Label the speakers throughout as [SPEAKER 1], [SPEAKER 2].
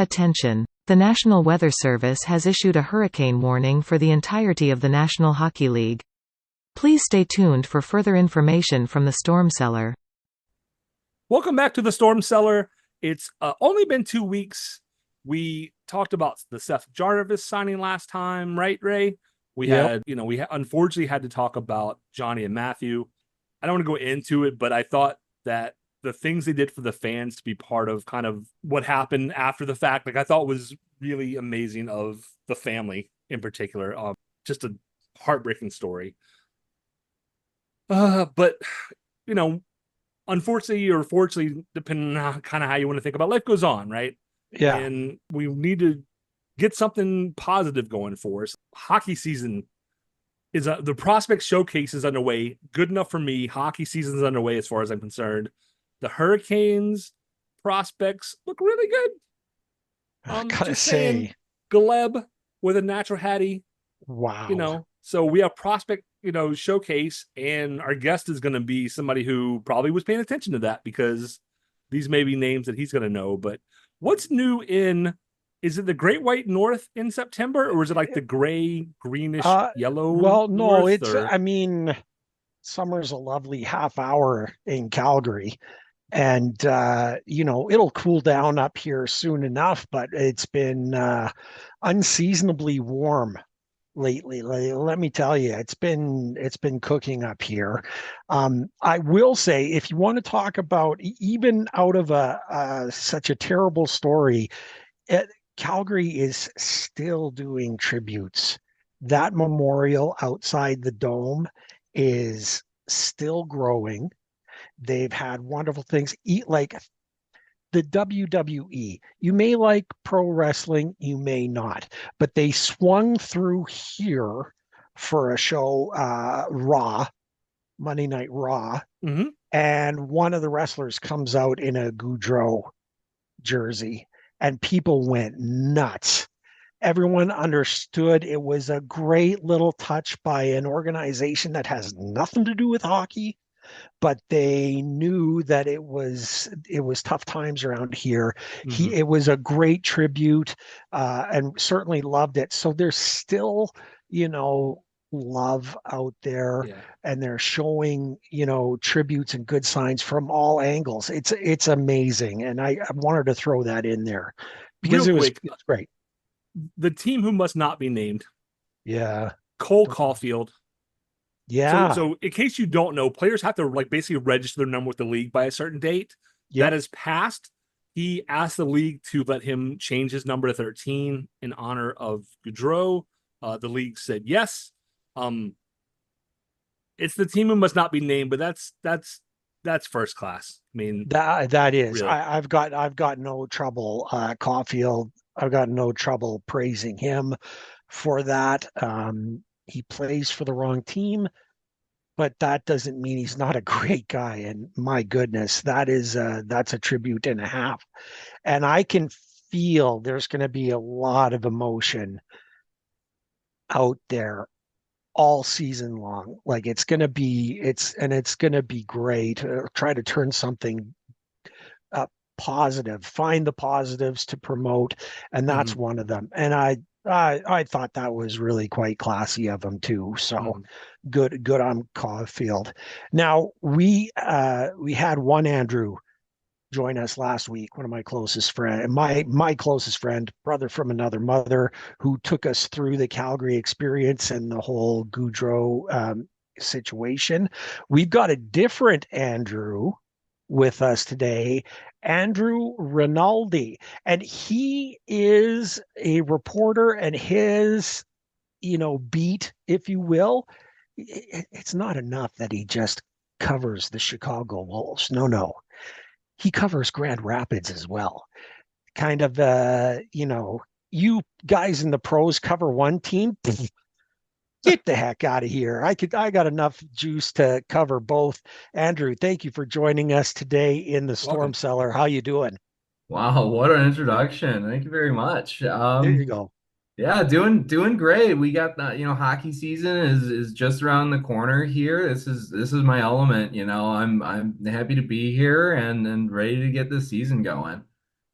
[SPEAKER 1] Attention! The National Weather Service has issued a hurricane warning for the entirety of the National Hockey League. Please stay tuned for further information from the Storm Cellar.
[SPEAKER 2] Welcome back to the Storm Cellar. It's only been 2 weeks. We talked about the Seth Jarvis signing last time, right, Ray? We unfortunately had to talk about Johnny and Matthew. I don't want to go into it, but I thought that the things they did for the fans to be part of kind of what happened after the fact, I thought was really amazing of the family in particular. Just a heartbreaking story. But, unfortunately or fortunately, depending on kind of how you want to think about it, life goes on, right?
[SPEAKER 3] Yeah.
[SPEAKER 2] And we need to get something positive going for us. Hockey season is the prospect showcase is underway. Good enough for me. Hockey season is underway as far as I'm concerned. The Hurricanes prospects look really good.
[SPEAKER 3] I gotta
[SPEAKER 2] just
[SPEAKER 3] say,
[SPEAKER 2] saying, Gleb with a natural Hattie.
[SPEAKER 3] wow.
[SPEAKER 2] So we have prospect, showcase, and our guest is going to be somebody who probably was paying attention to that because these may be names that he's going to know. But what's new is it the Great White North in September, or is it like the gray, greenish, yellow?
[SPEAKER 3] Well, no,
[SPEAKER 2] North,
[SPEAKER 3] summer's a lovely half hour in Calgary. And, it'll cool down up here soon enough, but it's been unseasonably warm lately. Let me tell you, it's been cooking up here. I will say, if you want to talk about even out of such a terrible story, Calgary is still doing tributes. That memorial outside the dome is still growing. They've had wonderful things. Like the WWE. You may like pro wrestling, you may not, but they swung through here for a show, Raw, Monday Night Raw, and one of the wrestlers comes out in a Goudreau jersey, and people went nuts. Everyone understood it was a great little touch by an organization that has nothing to do with hockey, but they knew that it was tough times around here. It was a great tribute, and certainly loved it. So there's still, love out there, and they're showing, tributes and good signs from all angles. It's amazing, and I wanted to throw that in there because it was great.
[SPEAKER 2] The team who must not be named.
[SPEAKER 3] Yeah.
[SPEAKER 2] Cole Caulfield.
[SPEAKER 3] Yeah.
[SPEAKER 2] So in case you don't know, players have to basically register their number with the league by a certain date. Yep. That has passed. He asked the league to let him change his number to 13 in honor of Goudreau. The league said yes. It's the team who must not be named, but that's first class. I mean,
[SPEAKER 3] that is.
[SPEAKER 2] Really.
[SPEAKER 3] I've got no trouble. Caulfield. I've got no trouble praising him for that. He plays for the wrong team, but that doesn't mean he's not a great guy. And my goodness, that's a tribute and a half. And I can feel there's going to be a lot of emotion out there all season long. Like it's going to be great. Try to turn something positive, find the positives to promote, and that's one of them. And I thought that was really quite classy of him too. So good on Caulfield. Now we had one Andrew join us last week, one of my closest friend, my closest friend, brother from another mother, who took us through the Calgary experience and the whole Goudreau situation. We've got a different Andrew with us today, Andrew Rinaldi, and he is a reporter, and his beat, if you will, it's not enough that he just covers the Chicago Wolves. No, he covers Grand Rapids as well. Kind of you guys in the pros cover one team, get the heck out of here. I got enough juice to cover both. Andrew, thank you for joining us today in the Storm Cellar. How you doing?
[SPEAKER 4] Wow, what an introduction. Thank you very much.
[SPEAKER 3] There you go.
[SPEAKER 4] Yeah, doing great. We got that, hockey season is just around the corner here. This is my element, I'm happy to be here and ready to get this season going.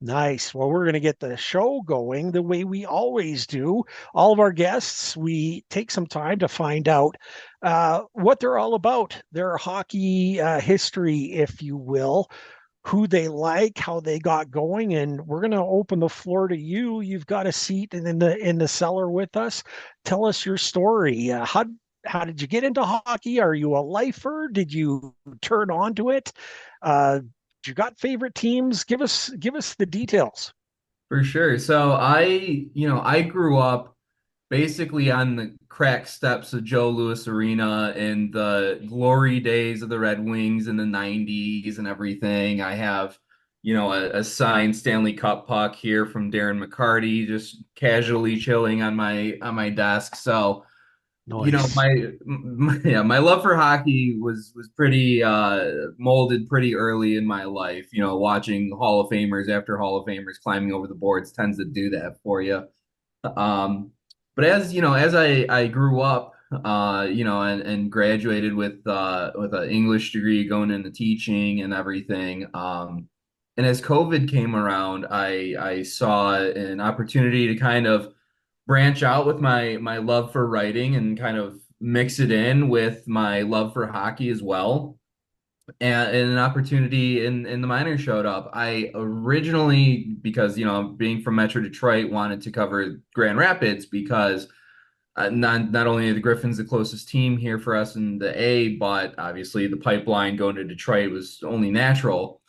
[SPEAKER 3] Nice. Well, we're going to get the show going the way we always do. All of our guests, we take some time to find out what they're all about, their hockey history, if you will, who they like, how they got going, and we're going to open the floor to you. You've got a seat in the cellar with us. Tell us your story. How did you get into hockey? Are you a lifer? Did you turn on to it? You got favorite teams? Give us the details.
[SPEAKER 4] For sure. So I grew up basically on the crack steps of Joe Louis Arena in the glory days of the Red Wings in the 90s and everything. I have, a signed Stanley Cup puck here from Darren McCarty just casually chilling on my desk. So,
[SPEAKER 3] Nice.
[SPEAKER 4] my love for hockey was pretty molded pretty early in my life. Watching Hall of Famers after Hall of Famers climbing over the boards tends to do that for you. Um, but as I grew up, and graduated with an English degree, going into teaching and everything. And as COVID came around, I saw an opportunity to kind of branch out with my love for writing and kind of mix it in with my love for hockey as well. And an opportunity in the minors showed up. I originally, because being from Metro Detroit, wanted to cover Grand Rapids because not only are the Griffins the closest team here for us in the A, but obviously the pipeline going to Detroit was only natural.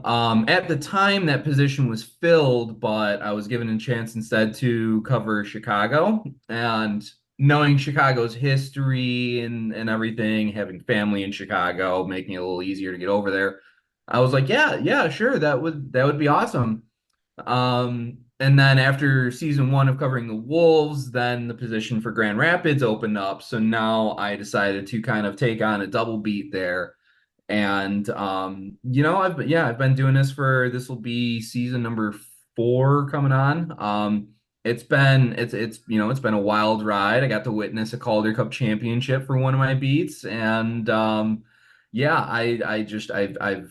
[SPEAKER 4] At the time, that position was filled, but I was given a chance instead to cover Chicago. And knowing Chicago's history and everything, having family in Chicago, making it a little easier to get over there, I was like, yeah, yeah, sure, that would be awesome. And then after season one of covering the Wolves, then the position for Grand Rapids opened up. So now I decided to kind of take on a double beat there. And I've been doing this will be season number 4 coming on. It's been a wild ride. I got to witness a Calder Cup championship for one of my beats, and yeah, I've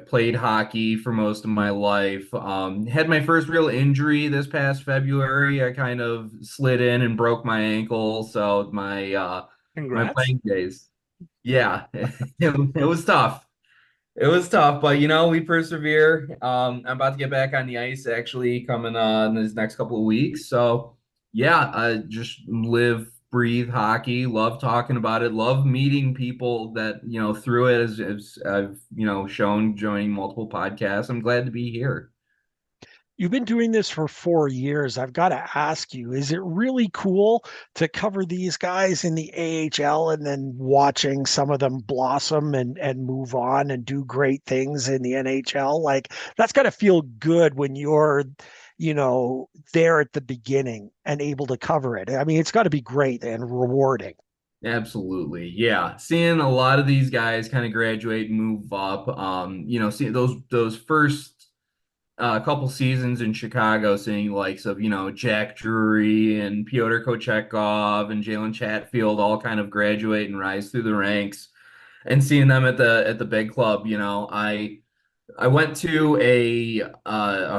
[SPEAKER 4] played hockey for most of my life. Had my first real injury this past February. I kind of slid in and broke my ankle, so my
[SPEAKER 2] Congrats.
[SPEAKER 4] playing days. Yeah, it was tough. It was tough, but we persevere. I'm about to get back on the ice actually coming in these next couple of weeks. So yeah, I just live, breathe hockey, love talking about it, love meeting people that, through it as I've, shown joining multiple podcasts. I'm glad to be here.
[SPEAKER 3] You've been doing this for 4 years. I've got to ask you, is it really cool to cover these guys in the AHL and then watching some of them blossom and move on and do great things in the NHL? Like that's got to feel good when you're, there at the beginning and able to cover it. I mean, it's got to be great and rewarding.
[SPEAKER 4] Absolutely. Yeah. Seeing a lot of these guys kind of graduate and move up. Seeing those first couple seasons in Chicago, seeing the likes of, Jack Drury and Pyotr Kochetkov and Jalen Chatfield all kind of graduate and rise through the ranks, and seeing them at the big club. I went to a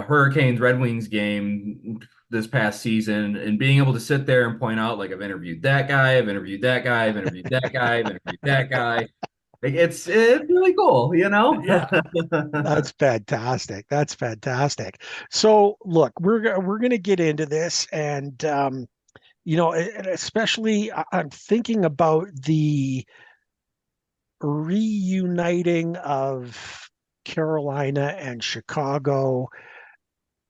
[SPEAKER 4] Hurricanes Red Wings game this past season, and being able to sit there and point out, like, I've interviewed that guy, I've interviewed that guy, I've interviewed that guy, I've interviewed that guy. Like, it's really cool.
[SPEAKER 2] Yeah.
[SPEAKER 3] That's fantastic. That's fantastic. So, look, we're going to get into this, and and especially I'm thinking about the reuniting of Carolina and Chicago.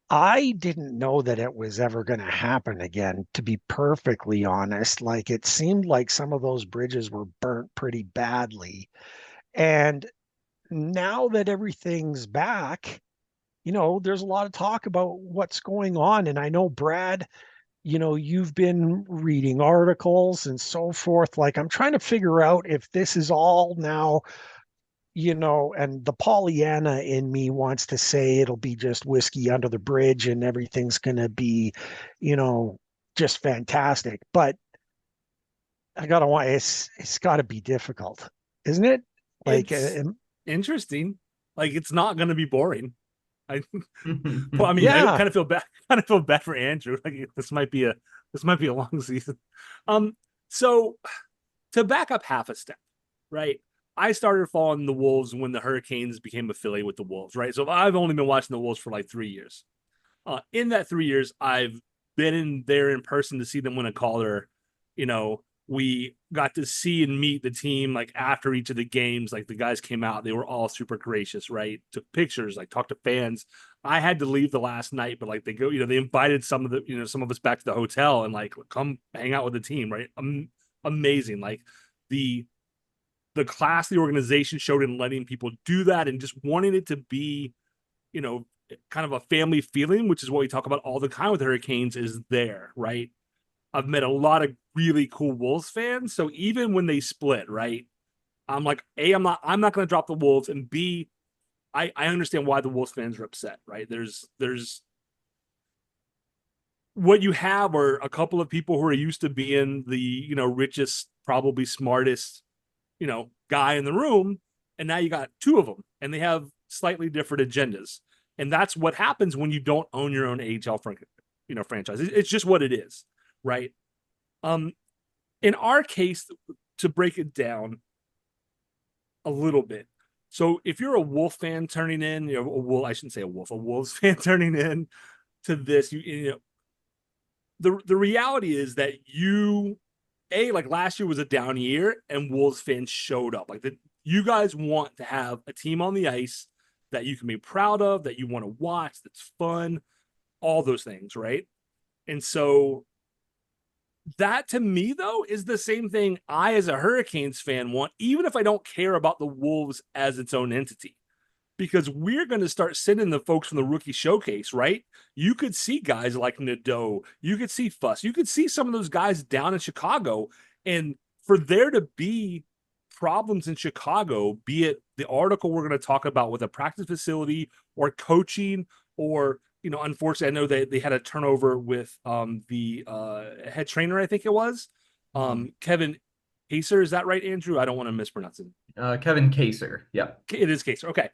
[SPEAKER 3] I didn't know that it was ever going to happen again, to be perfectly honest. Like it seemed like some of those bridges were burnt pretty badly. And now that everything's back, there's a lot of talk about what's going on. And I know, Brad, you've been reading articles and so forth. Like, I'm trying to figure out if this is all now, and the Pollyanna in me wants to say it'll be just whiskey under the bridge and everything's going to be, you know, just fantastic. But I gotta want it's got to be difficult, isn't it? Like,
[SPEAKER 2] It's interesting. Like it's not going to be boring. Well, I mean, I
[SPEAKER 3] Yeah.
[SPEAKER 2] kind of feel bad. Kind of feel bad for Andrew. Like this might be a long season. So to back up half a step, right? I started following the Wolves when the Hurricanes became affiliated with the Wolves, right? So I've only been watching the Wolves for like 3 years. In that 3 years, I've been in there in person to see them win a Calder. You know, we got to see and meet the team like after each of the games. Like the guys came out, they were all super gracious, right? Took pictures, like talked to fans. I had to leave the last night, but like they invited some of us back to the hotel and like come hang out with the team, right? Amazing, like the class the organization showed in letting people do that and just wanting it to be, you know, kind of a family feeling, which is what we talk about all the time with Hurricanes, is there, right? I've met a lot of really cool Wolves fans. So even when they split, right, I'm like, A, I'm not going to drop the Wolves, and B, I understand why the Wolves fans are upset, right? There's what you have are a couple of people who are used to being the, richest, probably smartest, guy in the room, and now you got two of them, and they have slightly different agendas, and that's what happens when you don't own your own AHL franchise. It's just what it is, right? In our case, to break it down a little bit, so if you're a Wolf fan turning in, I shouldn't say a Wolves fan turning in to this, the reality is that like last year was a down year and Wolves fans showed up. Like you guys want to have a team on the ice that you can be proud of, that you want to watch, that's fun, all those things, right? And so that to me though is the same thing I as a Hurricanes fan want, even if I don't care about the Wolves as its own entity, because we're going to start sending the folks from the rookie showcase, right? You could see guys like Nadeau, you could see Fuss, you could see some of those guys down in Chicago. And for there to be problems in Chicago, be it the article we're going to talk about with a practice facility or coaching, or, unfortunately, I know they had a turnover with the head trainer, I think it was. Kevin Haser, is that right, Andrew? I don't want to mispronounce it.
[SPEAKER 4] Kevin Kaser. Yeah.
[SPEAKER 2] It is Kaser. Okay.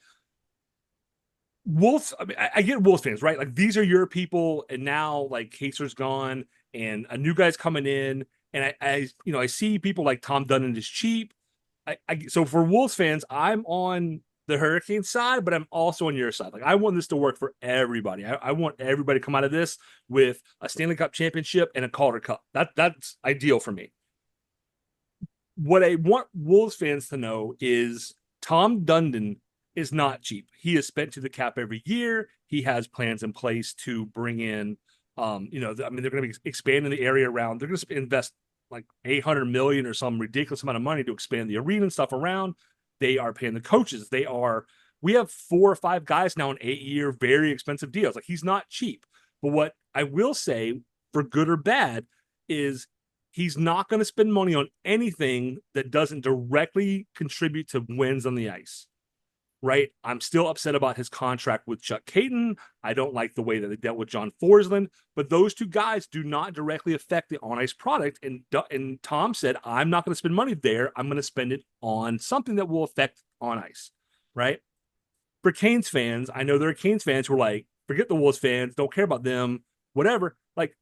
[SPEAKER 2] Wolves, I mean, I get Wolves fans, right? Like these are your people, and now like Kaser's gone, and a new guy's coming in, and I see people like Tom Dundon is cheap. So for Wolves fans, I'm on the Hurricane side, but I'm also on your side. Like I want this to work for everybody. I want everybody to come out of this with a Stanley Cup championship and a Calder Cup. That's ideal for me. What I want Wolves fans to know is Tom Dundon is not cheap. He is spent to the cap every year. He has plans in place to bring in, they're going to be expanding the area around. They're going to invest like $800 million or some ridiculous amount of money to expand the arena and stuff around. They are paying the coaches. We have 4 or 5 guys now in 8-year, very expensive deals. Like he's not cheap. But what I will say, for good or bad, is he's not going to spend money on anything that doesn't directly contribute to wins on the ice. Right? I'm still upset about his contract with Chuck Caton. I don't like the way that they dealt with John Forsland, but those two guys do not directly affect the on-ice product. And Tom said, I'm not going to spend money there. I'm going to spend it on something that will affect on ice, right? For Canes fans, I know there are Canes fans who are like, forget the Wolves fans, don't care about them, whatever. Like,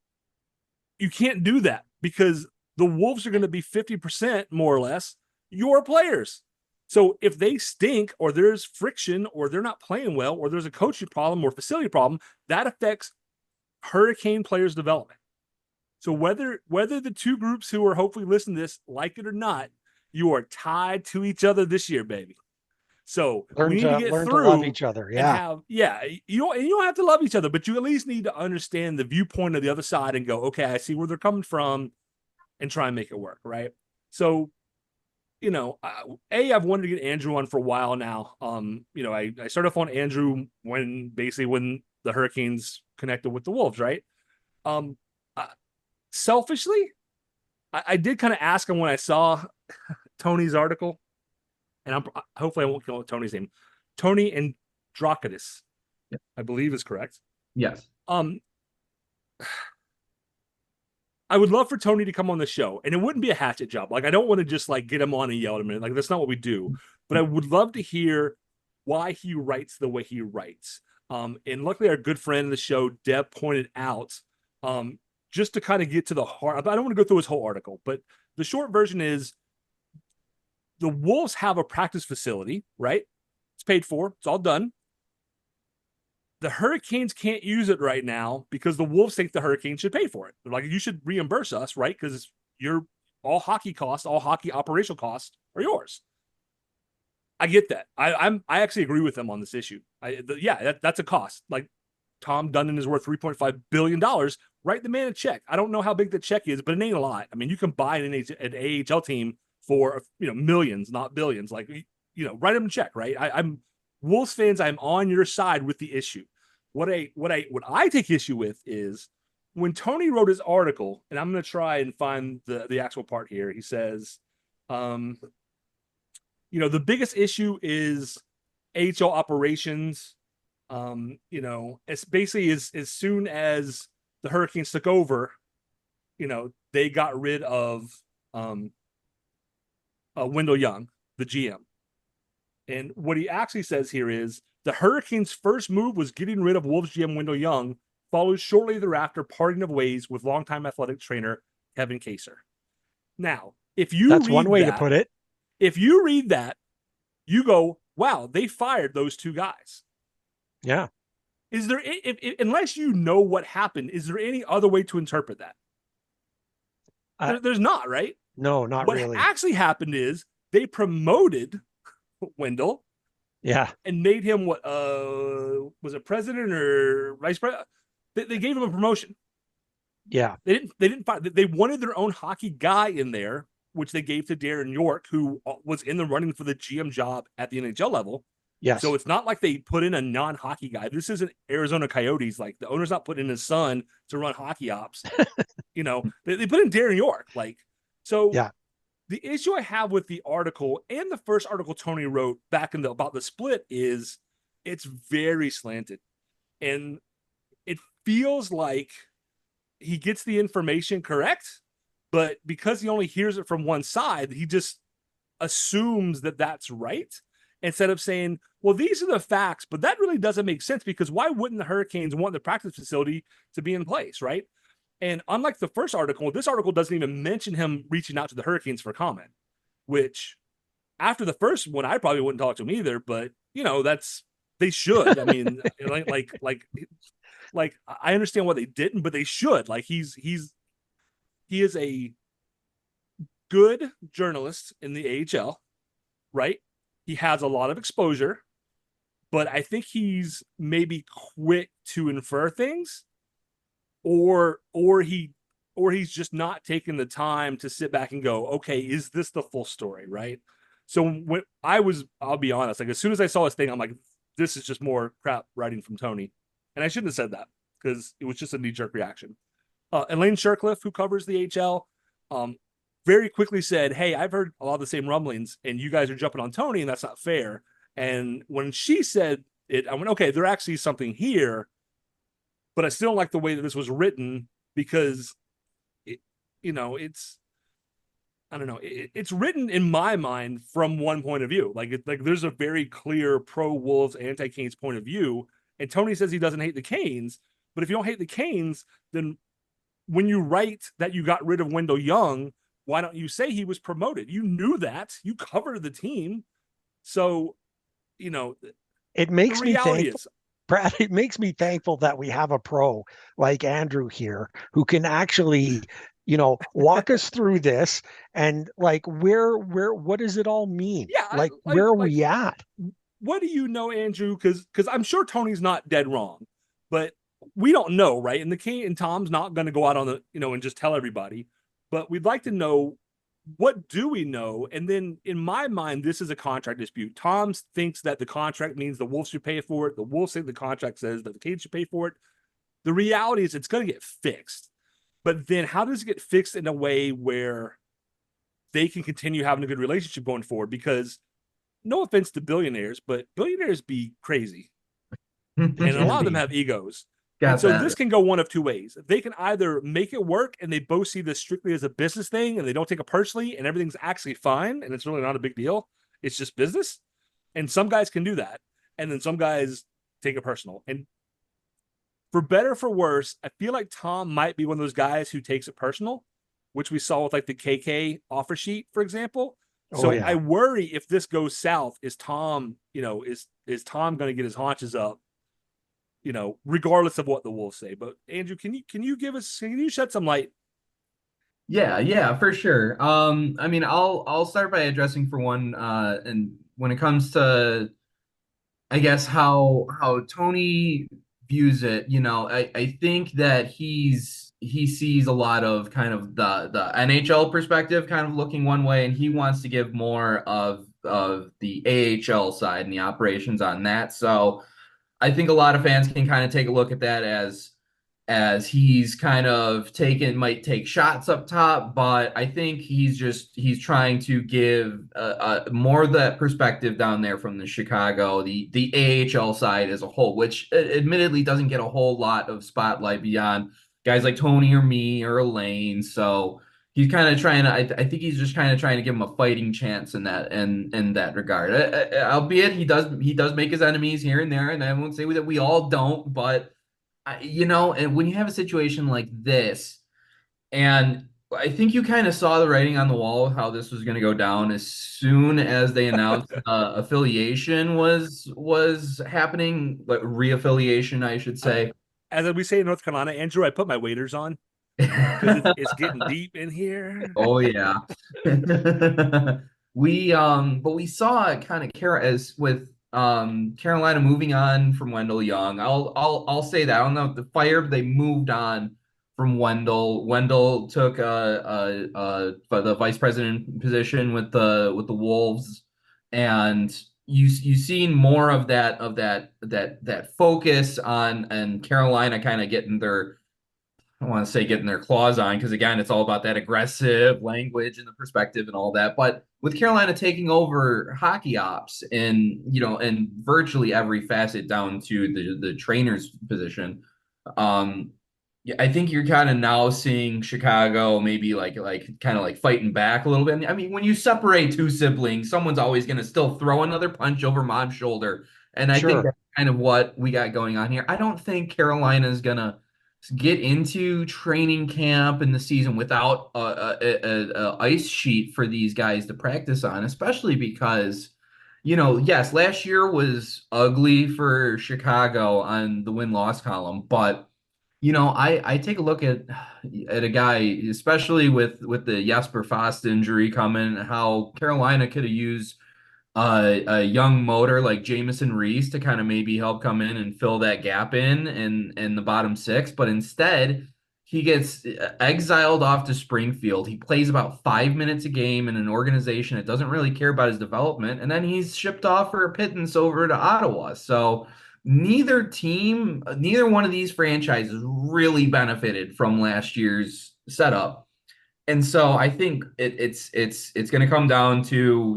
[SPEAKER 2] you can't do that because the Wolves are going to be 50% more or less your players. So if they stink or there's friction or they're not playing well or there's a coaching problem or facility problem, that affects Hurricane players' development. So whether the two groups who are hopefully listening to this like it or not, you are tied to each other this year, baby. So we need to get through
[SPEAKER 3] to love each other. Yeah.
[SPEAKER 2] You don't have to love each other, but you at least need to understand the viewpoint of the other side and go, okay, I see where they're coming from, and try and make it work, right? So I've wanted to get Andrew on for a while now. I started off on Andrew when the Hurricanes connected with the Wolves, right? Selfishly, I did kind of ask him when I saw Tony's article, and hopefully I won't kill Tony's name. Tony Androkidis,
[SPEAKER 4] yep,
[SPEAKER 2] I believe is correct.
[SPEAKER 4] Yes.
[SPEAKER 2] I would love for Tony to come on the show, and it wouldn't be a hatchet job. Like, I don't want to just like get him on and yell at him. Like, that's not what we do. But I would love to hear why he writes the way he writes. And luckily our good friend of the show, Deb, pointed out, just to kind of get to the heart. I don't want to go through his whole article, but the short version is the Wolves have a practice facility, right? It's paid for. It's all done. The Hurricanes can't use it right now because the Wolves think the Hurricanes should pay for it. They're like, you should reimburse us, right? Because all hockey costs, all hockey operational costs are yours. I get that. I actually agree with them on this issue. That's a cost. Like Tom Dundon is worth $3.5 billion. Write the man a check. I don't know how big the check is, but it ain't a lot. I mean, you can buy an AHL team for millions, not billions. Like, write them a check, right? I'm Wolves fans. I'm on your side with the issue. What I take issue with is when Tony wrote his article, and I'm going to try and find the actual part here. He says, the biggest issue is AHL operations. It's basically as soon as the Hurricanes took over, they got rid of Wendell Young, the GM. And what he actually says here is the Hurricanes' first move was getting rid of Wolves GM Wendell Young, followed shortly thereafter parting of ways with longtime athletic trainer Kevin Kaser. Now,
[SPEAKER 3] that's one way to put it.
[SPEAKER 2] If you read that, you go, wow, they fired those two guys.
[SPEAKER 3] Yeah.
[SPEAKER 2] Is there, unless you know what happened, is there any other way to interpret that? There's not, right?
[SPEAKER 3] No, not really.
[SPEAKER 2] What actually happened is they promoted Wendell.
[SPEAKER 3] Yeah.
[SPEAKER 2] And made him what was it, president or vice president? They gave him a promotion.
[SPEAKER 3] Yeah.
[SPEAKER 2] They didn't find, they wanted their own hockey guy in there, which they gave to Darren York, who was in the running for the GM job at the NHL level.
[SPEAKER 3] Yes.
[SPEAKER 2] So it's not like they put in a non-hockey guy. This isn't Arizona Coyotes. Like the owner's not putting in his son to run hockey ops. They put in Darren York.
[SPEAKER 3] Yeah.
[SPEAKER 2] The issue I have with the article and the first article Tony wrote back about the split is it's very slanted. And it feels like he gets the information correct, but because he only hears it from one side, he just assumes that that's right instead of saying, well, these are the facts, but that really doesn't make sense because why wouldn't the Hurricanes want the practice facility to be in place, right? And unlike the first article, this article doesn't even mention him reaching out to the Hurricanes for comment, which after the first one, I probably wouldn't talk to him either, but they should. I mean, like I understand why they didn't, but they should. Like he is a good journalist in the AHL, right? He has a lot of exposure, but I think he's maybe quick to infer things. Or he's just not taking the time to sit back and go, okay, is this the full story, right? So when I'll be honest, like as soon as I saw this thing, I'm like, this is just more crap writing from Tony. And I shouldn't have said that because it was just a knee-jerk reaction. Elaine Shercliffe, who covers the HL, very quickly said, hey, I've heard a lot of the same rumblings and you guys are jumping on Tony and that's not fair. And when she said it, I went, okay, there's actually something here. But I still don't like the way that this was written because it's written in my mind from one point of view. Like there's a very clear pro Wolves, anti-Canes point of view. And Tony says he doesn't hate the Canes, but if you don't hate the Canes, then when you write that you got rid of Wendell Young, why don't you say he was promoted? You knew that. You covered the team. So,
[SPEAKER 3] it makes me thankful. Brad, it makes me thankful that we have a pro like Andrew here who can actually, walk us through this and like what does it all mean?
[SPEAKER 2] Yeah,
[SPEAKER 3] where are we at?
[SPEAKER 2] What do you know, Andrew? Because I'm sure Tony's not dead wrong, but we don't know, right? And the King and Tom's not going to go out on the, and just tell everybody. But we'd like to know, what do we know? And then in my mind, this is a contract dispute. Tom thinks that the contract means the Wolves should pay for it. The Wolves think the contract says that the Canes should pay for it. The reality is it's going to get fixed. But then how does it get fixed in a way where they can continue having a good relationship going forward? Because no offense to billionaires, but billionaires be crazy. And a lot of them have egos. So this can go one of two ways. They can either make it work and they both see this strictly as a business thing and they don't take it personally and everything's actually fine and it's really not a big deal. It's just business. And some guys can do that. And then some guys take it personal. And for better or for worse, I feel like Tom might be one of those guys who takes it personal, which we saw with like the KK offer sheet, for example. So I worry if this goes south, is Tom, is Tom going to get his haunches up, regardless of what the Wolves say. But Andrew, can you shed some light?
[SPEAKER 4] Yeah, for sure. I mean, I'll start by addressing for one, and when it comes to, I guess, how Tony views it, I think that he sees a lot of kind of the NHL perspective kind of looking one way, and he wants to give more of the AHL side and the operations on that. So I think a lot of fans can kind of take a look at that as he's kind of might take shots up top, but I think he's trying to give more of that perspective down there from the Chicago, the AHL side as a whole, which admittedly doesn't get a whole lot of spotlight beyond guys like Tony or me or Elaine. So he's kind of trying to, I think he's just kind of trying to give him a fighting chance in that regard. Albeit he does make his enemies here and there, and I won't say that we all don't, but and when you have a situation like this, and I think you kind of saw the writing on the wall of how this was going to go down as soon as they announced affiliation was happening, like reaffiliation, I should say.
[SPEAKER 2] As we say in North Carolina, Andrew, I put my waders on because it's getting deep in here.
[SPEAKER 4] Oh yeah. But we saw it kind of as with Carolina moving on from Wendell Young. I'll say that. I don't know if the Fire, but they moved on from Wendell. Wendell took the vice president position with the Wolves, and you've seen more of that focus on, and Carolina kind of getting their, I don't want to say getting their claws on, because again, it's all about that aggressive language and the perspective and all that. But with Carolina taking over hockey ops in virtually every facet down to the trainer's position, yeah, I think you're kind of now seeing Chicago maybe like kind of like fighting back a little bit. I mean, when you separate two siblings, someone's always going to still throw another punch over mom's shoulder, and I think that's kind of what we got going on here. I don't think Carolina's gonna get into training camp in the season without a ice sheet for these guys to practice on, especially because, yes, last year was ugly for Chicago on the win-loss column, but I take a look at a guy, especially with the Jesper Fast injury coming, how Carolina could have used a young motor like Jamison Reese to kind of maybe help come in and fill that gap in the bottom six. But instead, he gets exiled off to Springfield. He plays about 5 minutes a game in an organization that doesn't really care about his development. And then he's shipped off for a pittance over to Ottawa. So neither one of these franchises really benefited from last year's setup. And so I think it's going to come down to,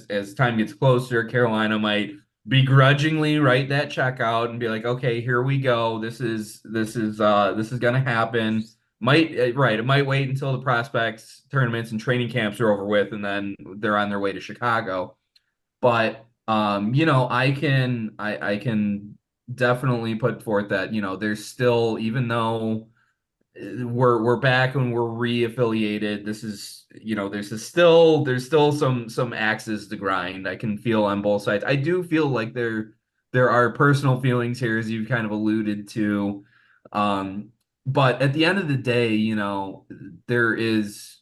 [SPEAKER 4] as time gets closer, Carolina might begrudgingly write that check out and be like, okay, here we go. This is going to happen. It might wait until the prospects tournaments and training camps are over with, and then they're on their way to Chicago. But I can definitely put forth that, there's still, even though we're back and we're re-affiliated, this is, there's still some axes to grind. I can feel on both sides. I do feel like there are personal feelings here, as you've kind of alluded to. But at the end of the day, there is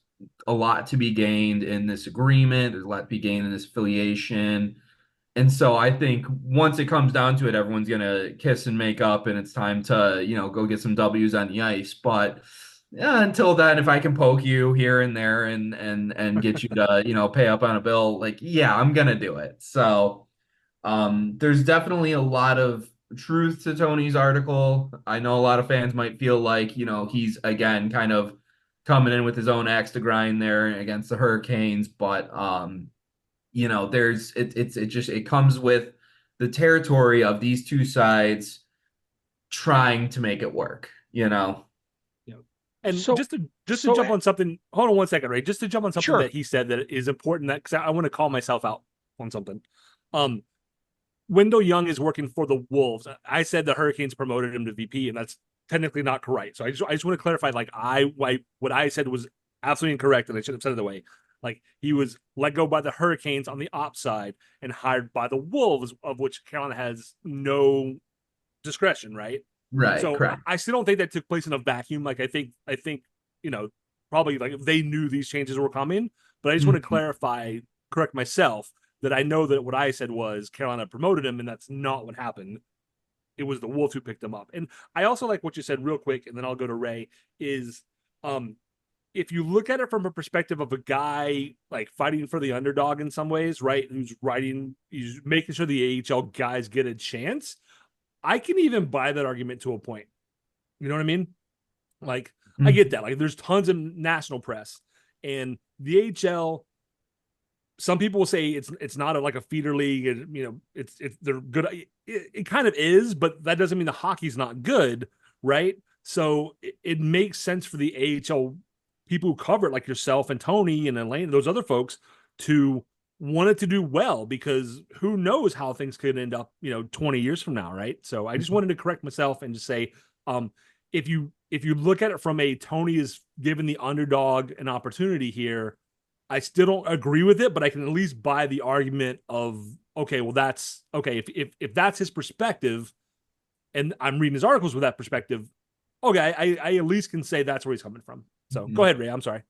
[SPEAKER 4] a lot to be gained in this agreement. There's a lot to be gained in this affiliation. And so I think once it comes down to it, everyone's going to kiss and make up, and it's time to, go get some W's on the ice. But until then, if I can poke you here and there and get you to, pay up on a bill, I'm going to do it. So there's definitely a lot of truth to Tony's article. I know a lot of fans might feel like, he's again kind of coming in with his own axe to grind there against the Hurricanes, but it comes with the territory of these two sides trying to make it work.
[SPEAKER 2] Yeah. And just to jump on something, hold on one second, Ray. Just to jump on something that he said that is important, that because I want to call myself out on something. Wendell Young is working for the Wolves. I said the Hurricanes promoted him to VP, and that's technically not correct. So I just want to clarify, like what I said was absolutely incorrect, and I should have said it the way. Like, he was let go by the Hurricanes on the ops side and hired by the Wolves, of which Carolina has no discretion, right?
[SPEAKER 4] Right,
[SPEAKER 2] So
[SPEAKER 4] correct.
[SPEAKER 2] I still don't think that took place in a vacuum. Like, I think probably, like, they knew these changes were coming, but I just want to correct myself, that I know that what I said was Carolina promoted him, and that's not what happened. It was the Wolves who picked him up. And I also like what you said real quick, and then I'll go to Ray, is if you look at it from a perspective of a guy like fighting for the underdog in some ways, right? He's making sure the AHL guys get a chance. I can even buy that argument to a point. You know what I mean? Like, I get that. Like, there's tons of national press, and the AHL, some people will say it's not like a feeder league, and it's they're good. It kind of is, but that doesn't mean the hockey's not good, right? So it makes sense for the AHL people who cover it, like yourself and Tony and Elaine, those other folks, to want it to do well, because who knows how things could end up, 20 years from now, right? So I just wanted to correct myself and just say, if you look at it from a Tony is giving the underdog an opportunity here, I still don't agree with it, but I can at least buy the argument of, okay, well, that's okay. If that's his perspective, and I'm reading his articles with that perspective, okay, I at least can say that's where he's coming from. So go ahead, Ray. I'm sorry.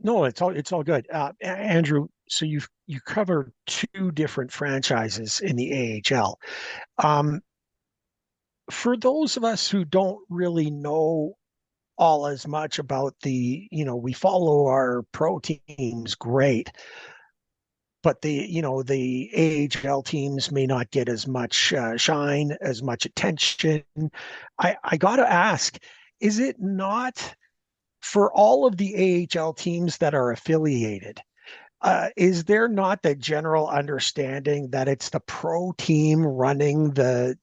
[SPEAKER 3] No, it's all good. Andrew, so you cover two different franchises in the AHL. For those of us who don't really know all as much about we follow our pro teams, great, but the AHL teams may not get as much shine, as much attention. I got to ask, is it not for all of the AHL teams that are affiliated? Is there not the general understanding that it's the pro team running the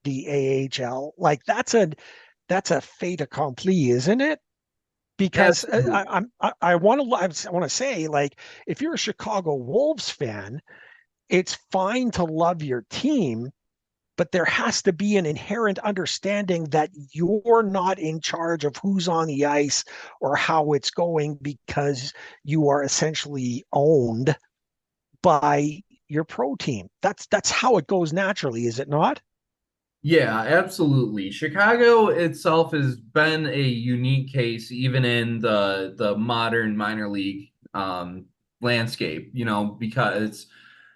[SPEAKER 3] AHL? Like, that's a fait accompli, isn't it? Because
[SPEAKER 4] Absolutely.
[SPEAKER 3] I want to say, like, if you're a Chicago Wolves fan, it's fine to love your team, but there has to be an inherent understanding that you're not in charge of who's on the ice or how it's going, because you are essentially owned by your pro team. That's how it goes naturally, is it not?
[SPEAKER 4] Yeah, absolutely. Chicago itself has been a unique case, even in the modern minor league landscape, because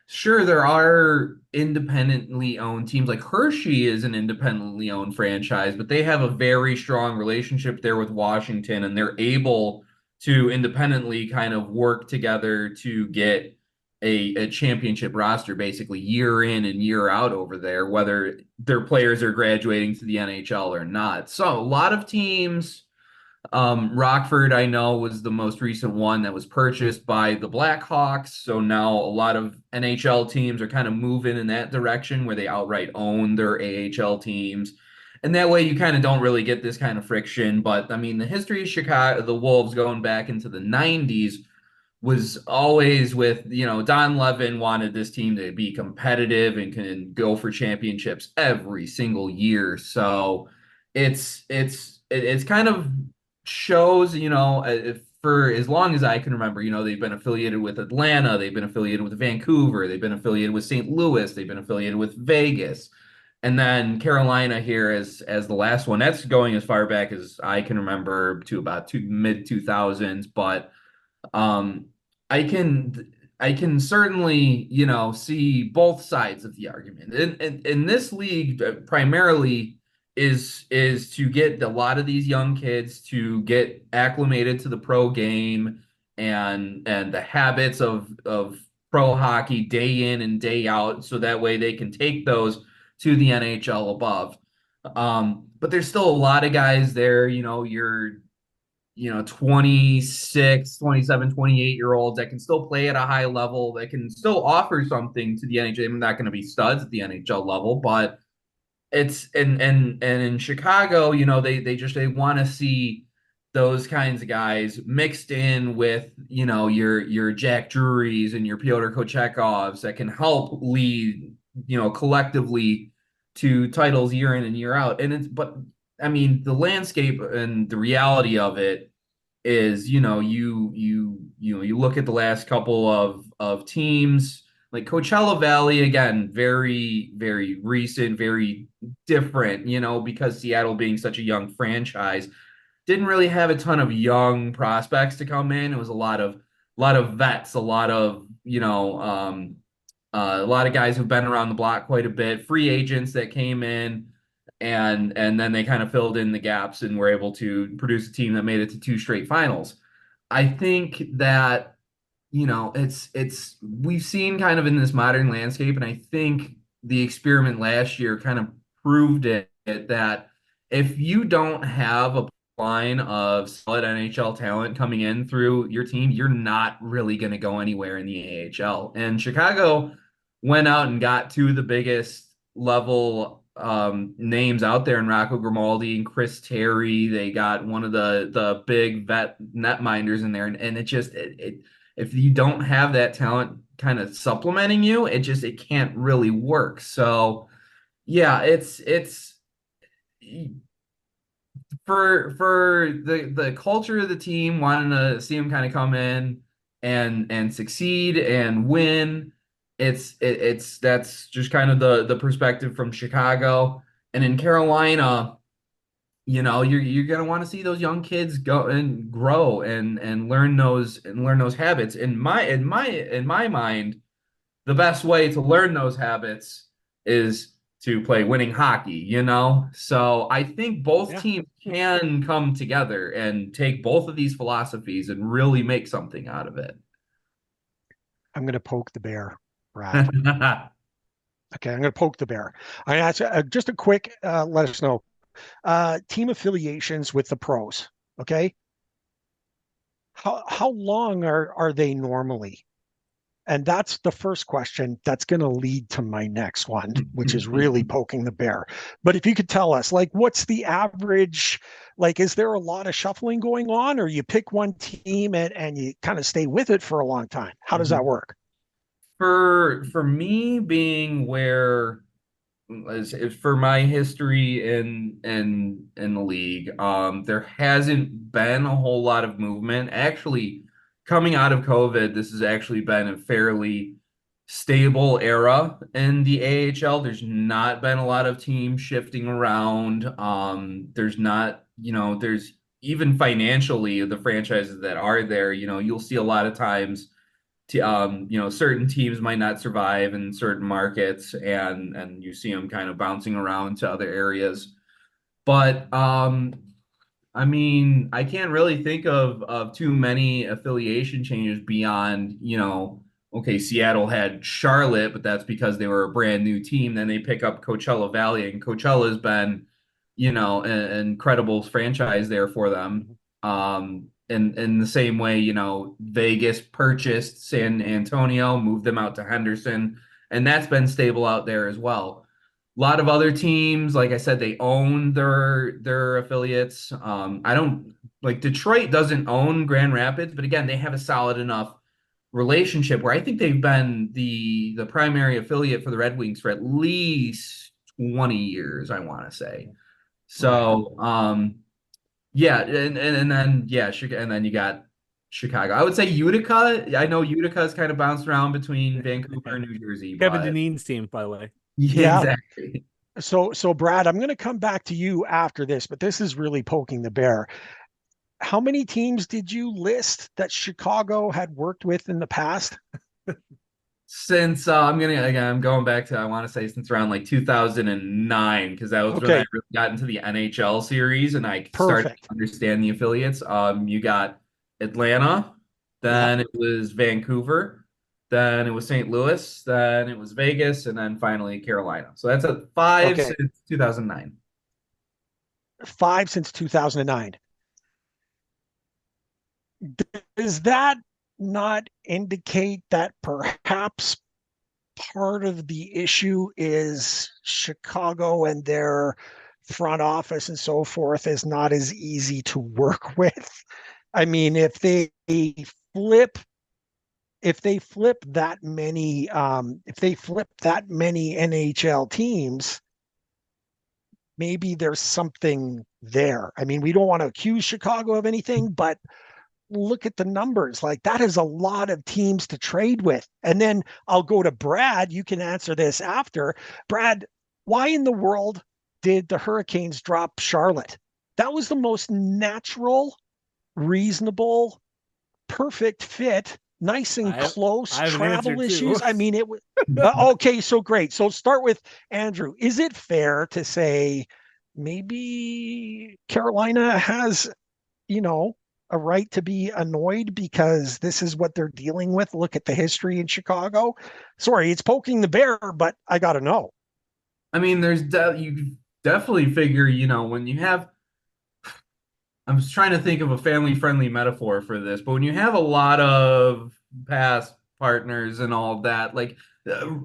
[SPEAKER 4] sure there are independently owned teams. Like Hershey is an independently owned franchise, but they have a very strong relationship there with Washington, and they're able to independently kind of work together to get a championship roster basically year in and year out over there, whether their players are graduating to the NHL or not. So a lot of teams, Rockford, I know, was the most recent one that was purchased by the Blackhawks. So now a lot of NHL teams are kind of moving in that direction where they outright own their AHL teams. And that way you kind of don't really get this kind of friction. But I mean, the history of Chicago, the Wolves going back into the 90s was always with, Don Levin wanted this team to be competitive and can go for championships every single year. So it's kind of shows, for as long as I can remember, they've been affiliated with Atlanta, they've been affiliated with Vancouver, they've been affiliated with St. Louis, they've been affiliated with Vegas. And then Carolina here as the last one. That's going as far back as I can remember, to about mid 2000s, but um, I can certainly, see both sides of the argument. In this league, primarily is to get a lot of these young kids to get acclimated to the pro game and the habits of pro hockey day in and day out, so that way they can take those to the NHL above. But there's still a lot of guys there, you're 26, 27, 28-year olds that can still play at a high level, that can still offer something to the NHL. I'm not going to be studs at the NHL level, but it's and in Chicago, they want to see those kinds of guys mixed in with, your Jack Drurys and your Pyotr Kochekovs that can help lead collectively to titles year in and year out. But I mean, the landscape and the reality of it is, you look at the last couple of teams, like Coachella Valley, again, very, very recent, very different, because Seattle being such a young franchise didn't really have a ton of young prospects to come in. It was a lot of vets, a lot of guys who've been around the block quite a bit, free agents that came in, and then they kind of filled in the gaps and were able to produce a team that made it to two straight finals. I think that it's we've seen kind of in this modern landscape, and I think the experiment last year kind of proved it that if you don't have a line of solid NHL talent coming in through your team, you're not really going to go anywhere in the AHL. And Chicago went out and got two of the biggest level names out there in Rocco Grimaldi and Chris Terry. They got one of the big vet netminders in there, and it if you don't have that talent kind of supplementing you, it can't really work. So yeah, it's for the culture of the team, wanting to see them kind of come in and succeed and win. That's just kind of the perspective from Chicago. And in Carolina, you're gonna want to see those young kids go and grow and learn those habits. In my mind, the best way to learn those habits is to play winning hockey. So I think both
[SPEAKER 2] Yeah.
[SPEAKER 4] teams can come together and take both of these philosophies and really make something out of it.
[SPEAKER 3] I'm going to poke the bear, Brad. Okay, I'm going to poke the bear. I ask just a quick. Let us know team affiliations with the pros. Okay, how long are they normally? And that's the first question that's going to lead to my next one, which is really poking the bear. But if you could tell us, like, what's the average? Like, is there a lot of shuffling going on, or you pick one team and you kind of stay with it for a long time? How does that work?
[SPEAKER 4] For me, being where as for my history in the league, there hasn't been a whole lot of movement. Actually, coming out of COVID, this has actually been a fairly stable era in the AHL. There's not been a lot of teams shifting around. There's not, there's even financially the franchises that are there, you'll see a lot of times certain teams might not survive in certain markets, and you see them kind of bouncing around to other areas. But I mean, I can't really think of too many affiliation changes beyond, okay, Seattle had Charlotte, but that's because they were a brand new team. Then they pick up Coachella Valley, and Coachella has been, an incredible franchise there for them. In the same way, Vegas purchased San Antonio, moved them out to Henderson, and that's been stable out there as well. A lot of other teams, like I said, they own their affiliates. I don't like Detroit doesn't own Grand Rapids, but again, they have a solid enough relationship where I think they've been the primary affiliate for the Red Wings for at least 20 years, I want to say. So, yeah, and then and then you got Chicago. I would say Utica. I know Utica's kind of bounced around between Vancouver and New Jersey,
[SPEAKER 2] Kevin
[SPEAKER 4] but
[SPEAKER 2] Dineen's team, by the way.
[SPEAKER 4] yeah,
[SPEAKER 3] Yeah.
[SPEAKER 4] exactly.
[SPEAKER 3] So Brad, I'm going to come back to you after this, but this is really poking the bear. How many teams did you list that Chicago had worked with in the past?
[SPEAKER 4] Since I'm going back to I want to say since around like 2009 because that was when I
[SPEAKER 3] Okay,
[SPEAKER 4] really got into the NHL series and I started to
[SPEAKER 3] perfect.
[SPEAKER 4] understand the affiliates. You got Atlanta,
[SPEAKER 3] Yeah.
[SPEAKER 4] then it was Vancouver, then it was St. Louis, then it was Vegas, and then finally Carolina. So that's a five
[SPEAKER 3] Okay.
[SPEAKER 4] since 2009.
[SPEAKER 3] 5 since 2009. Does that not indicate that perhaps part of the issue is Chicago and their front office and so forth is not as easy to work with? I mean, if they flip if they flip that many NHL teams, maybe there's something there. I mean, we don't want to accuse Chicago of anything, but look at the numbers. Like, that is a lot of teams to trade with. And then I'll go to Brad. You can answer this after. Brad, why in the world did the Hurricanes drop Charlotte? That was the most natural, reasonable, perfect fit, nice and close.
[SPEAKER 2] I have an answer
[SPEAKER 3] Travel
[SPEAKER 2] too.
[SPEAKER 3] issues. I mean, it was okay. So great. So start with Andrew. Is it fair to say maybe Carolina has, a right to be annoyed because this is what they're dealing with? Look at the history in Chicago. Sorry, it's poking the bear, but I got to know.
[SPEAKER 4] I mean, you definitely figure, when you have, I'm just trying to think of a family-friendly metaphor for this, but when you have a lot of past partners and all of that, like,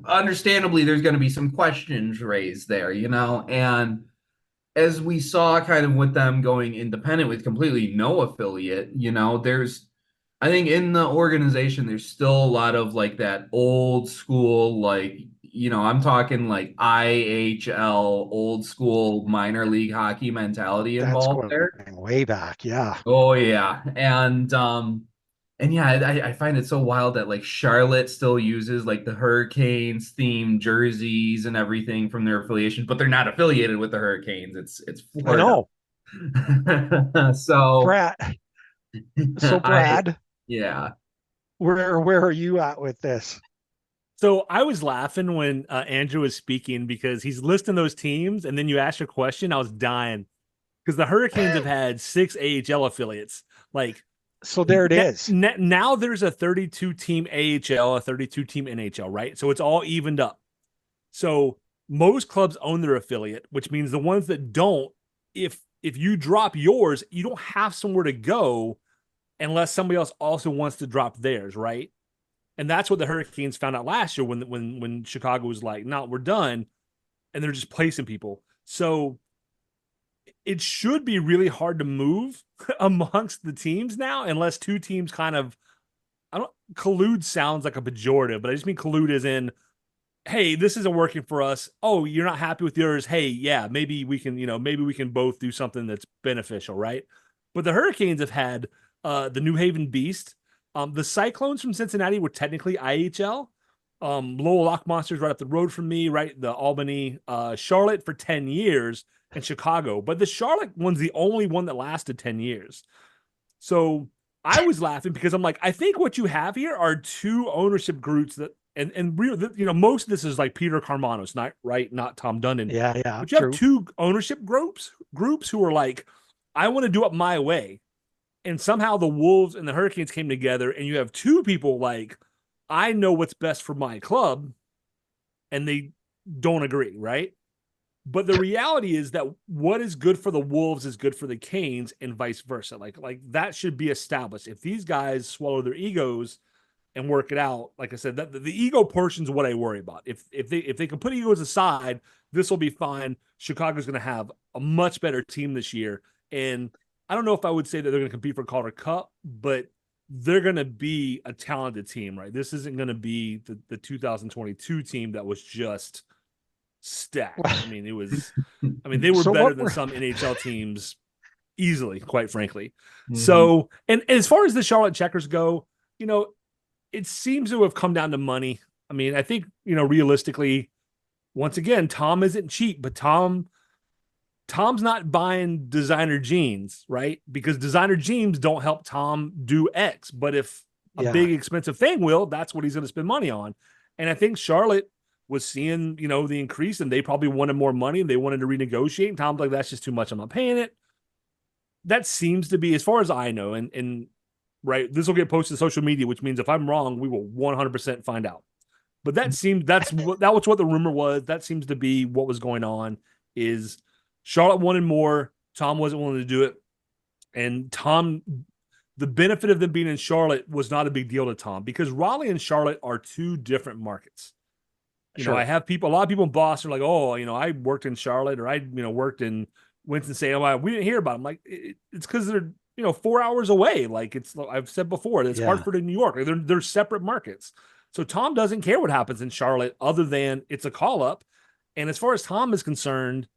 [SPEAKER 4] understandably, there's going to be some questions raised there, and as we saw kind of with them going independent with completely no affiliate, I think in the organization, there's still a lot of like that old school, like, I'm talking like IHL, old school minor league hockey mentality
[SPEAKER 3] That's
[SPEAKER 4] involved
[SPEAKER 3] going
[SPEAKER 4] there.
[SPEAKER 3] way back. Yeah.
[SPEAKER 4] Oh yeah. And yeah, I find it so wild that like Charlotte still uses like the Hurricanes themed jerseys and everything from their affiliations, but they're not affiliated with the Hurricanes. It's
[SPEAKER 3] I
[SPEAKER 4] Florida.
[SPEAKER 3] know.
[SPEAKER 4] So
[SPEAKER 3] Brad. So Brad,
[SPEAKER 4] yeah.
[SPEAKER 3] where are you at with this?
[SPEAKER 2] So I was laughing when Andrew was speaking because he's listing those teams, and then you asked a question. I was dying because the Hurricanes have had 6 AHL affiliates. Like,
[SPEAKER 3] so there it is.
[SPEAKER 2] Now there's a 32 team AHL, a 32 team NHL, right? So it's all evened up. So most clubs own their affiliate, which means the ones that don't, if you drop yours, you don't have somewhere to go unless somebody else also wants to drop theirs, right? And that's what the Hurricanes found out last year when Chicago was like, "No, we're done," and they're just placing people. So it should be really hard to move amongst the teams now, unless two teams kind of, I don't, collude sounds like a pejorative, but I just mean collude as in, hey, this isn't working for us. Oh, you're not happy with yours. Hey, yeah, maybe we can, maybe we can both do something that's beneficial, right? But the Hurricanes have had the New Haven Beast. The Cyclones from Cincinnati were technically IHL. Lowell Lock Monsters right up the road from me, right? The Albany, Charlotte for 10 years, and Chicago. But the Charlotte one's the only one that lasted 10 years. So I was laughing because I'm like, I think what you have here are two ownership groups that, and most of this is like Peter Carmanos, not Tom Dundon.
[SPEAKER 3] Yeah,
[SPEAKER 2] But you have
[SPEAKER 3] true.
[SPEAKER 2] two ownership groups who are like, I want to do it my way. And somehow the Wolves and the Hurricanes came together, and you have two people like, I know what's best for my club, and they don't agree, right? But the reality is that what is good for the Wolves is good for the Canes, and vice versa. Like that should be established. If these guys swallow their egos and work it out, like I said, that the ego portion is what I worry about. If they can put egos aside, this will be fine. Chicago's going to have a much better team this year, and I don't know if I would say that they're going to compete for Calder Cup, but they're going to be a talented team, right? This isn't going to be the 2022 team that was just stacked. I mean, they were
[SPEAKER 3] So
[SPEAKER 2] better
[SPEAKER 3] what
[SPEAKER 2] than
[SPEAKER 3] we're
[SPEAKER 2] some NHL teams easily, quite frankly.
[SPEAKER 4] Mhm.
[SPEAKER 2] So, and as far as the Charlotte Checkers go, it seems to have come down to money. I mean, I think, realistically, once again, Tom isn't cheap, but Tom's not buying designer jeans, right? Because designer jeans don't help Tom do X. But if a big expensive thing will, that's what he's going to spend money on. And I think Charlotte was seeing, the increase, and they probably wanted more money and they wanted to renegotiate. And Tom's like, that's just too much. I'm not paying it. That seems to be, as far as I know, and right, this will get posted to social media, which means if I'm wrong, we will 100% find out. But that was what the rumor was. That seems to be what was going on. Is Charlotte wanted more. Tom wasn't willing to do it, and Tom, the benefit of them being in Charlotte was not a big deal to Tom because Raleigh and Charlotte are two different markets. I have a lot of people in Boston are like, oh, I worked in Charlotte, or I, worked in Winston-Salem. We didn't hear about them. Like, it's because 4 hours away. Like I've said before, it's
[SPEAKER 3] Yeah.
[SPEAKER 2] Hartford and New York. They're separate markets. So Tom doesn't care what happens in Charlotte other than it's a call up. And as far as Tom is concerned,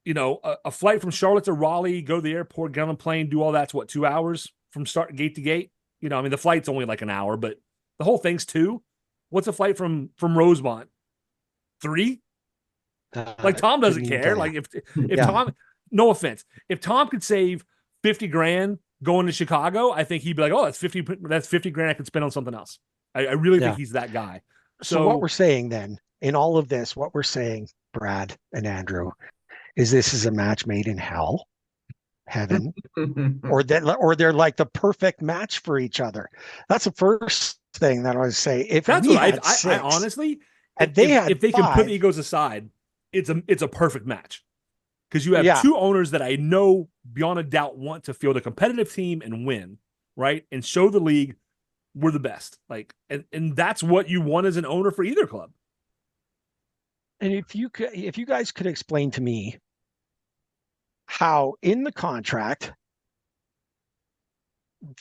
[SPEAKER 2] a flight from Charlotte to Raleigh, go to the airport, get on a plane, do all that's what, 2 hours from start gate to gate? The flight's only like an hour, but the whole thing's 2. What's a flight from Rosemont? 3? Like Tom doesn't care. Like if Tom, no offense, if Tom could save 50 grand going to Chicago, I think he'd be like, oh, that's 50 grand I could spend on something else. I really think he's that guy.
[SPEAKER 3] So what we're saying then in all of this, what we're saying, Brad and Andrew, is this is a match made in hell, heaven, or they're like the perfect match for each other. That's the first thing that I would say. If
[SPEAKER 2] that's
[SPEAKER 3] we
[SPEAKER 2] what
[SPEAKER 3] had
[SPEAKER 2] I
[SPEAKER 3] 6,
[SPEAKER 2] honestly,
[SPEAKER 3] and
[SPEAKER 2] if they
[SPEAKER 3] 5,
[SPEAKER 2] can put egos aside, it's a perfect match. Because you have 2 owners that I know beyond a doubt want to field a competitive team and win, right? And show the league we're the best. Like, and that's what you want as an owner for either club.
[SPEAKER 3] And if you guys could explain to me how in the contract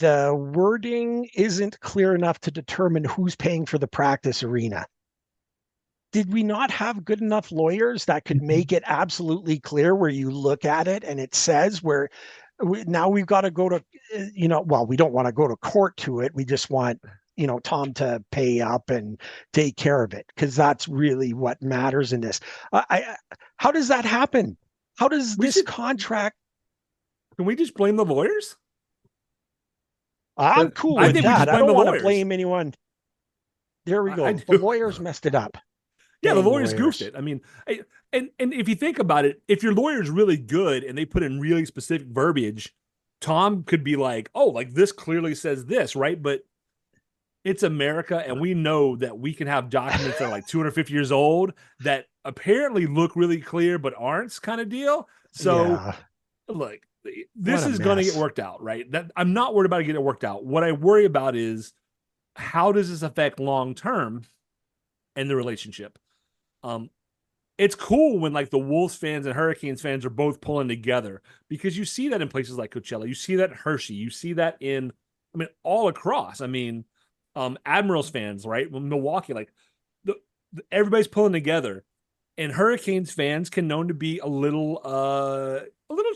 [SPEAKER 3] the wording isn't clear enough to determine who's paying for the practice arena. Did we not have good enough lawyers that could make it absolutely clear where you look at it and it says where now we've got to go to, well, we don't want to go to court to it. We just want, Tom to pay up and take care of it because that's really what matters in this. How does that happen? How does this contract?
[SPEAKER 2] Can we just blame the lawyers?
[SPEAKER 3] I'm cool with that. I don't want to blame anyone. There we go. The lawyers messed it up.
[SPEAKER 2] Yeah, the lawyers goofed it. I mean, and if you think about it, if your lawyer's really good and they put in really specific verbiage, Tom could be like, oh, like this clearly says this, right? But it's America, and we know that we can have documents that are like 250 years old that apparently look really clear but aren't, kind of deal. So, look, this is going to get worked out, right? That I'm not worried about it getting worked out. What I worry about is how does this affect long term and the relationship? It's cool when like the Wolves fans and Hurricanes fans are both pulling together because you see that in places like Coachella, you see that in Hershey, you see that in, all across. Admirals fans, right? Milwaukee, like everybody's pulling together, and Hurricanes fans can known to be a little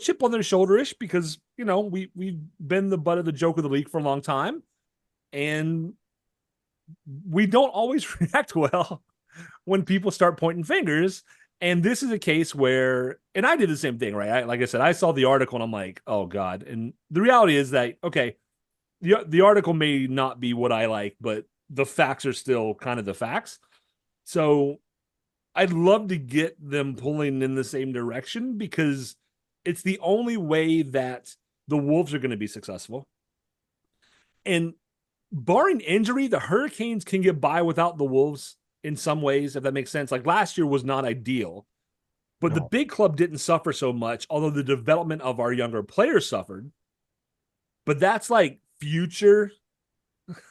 [SPEAKER 2] chip on their shoulder-ish because we've been the butt of the joke of the league for a long time, and we don't always react well when people start pointing fingers. And this is a case where, and I did the same thing, right? Like I said, I saw the article and I'm like, oh God. And the reality is that, okay, the article may not be what I like, but the facts are still kind of the facts. So I'd love to get them pulling in the same direction because it's the only way that the Wolves are going to be successful. And barring injury, the Hurricanes can get by without the Wolves in some ways, if that makes sense. Like last year was not ideal, but the big club didn't suffer so much, although the development of our younger players suffered. But that's like future,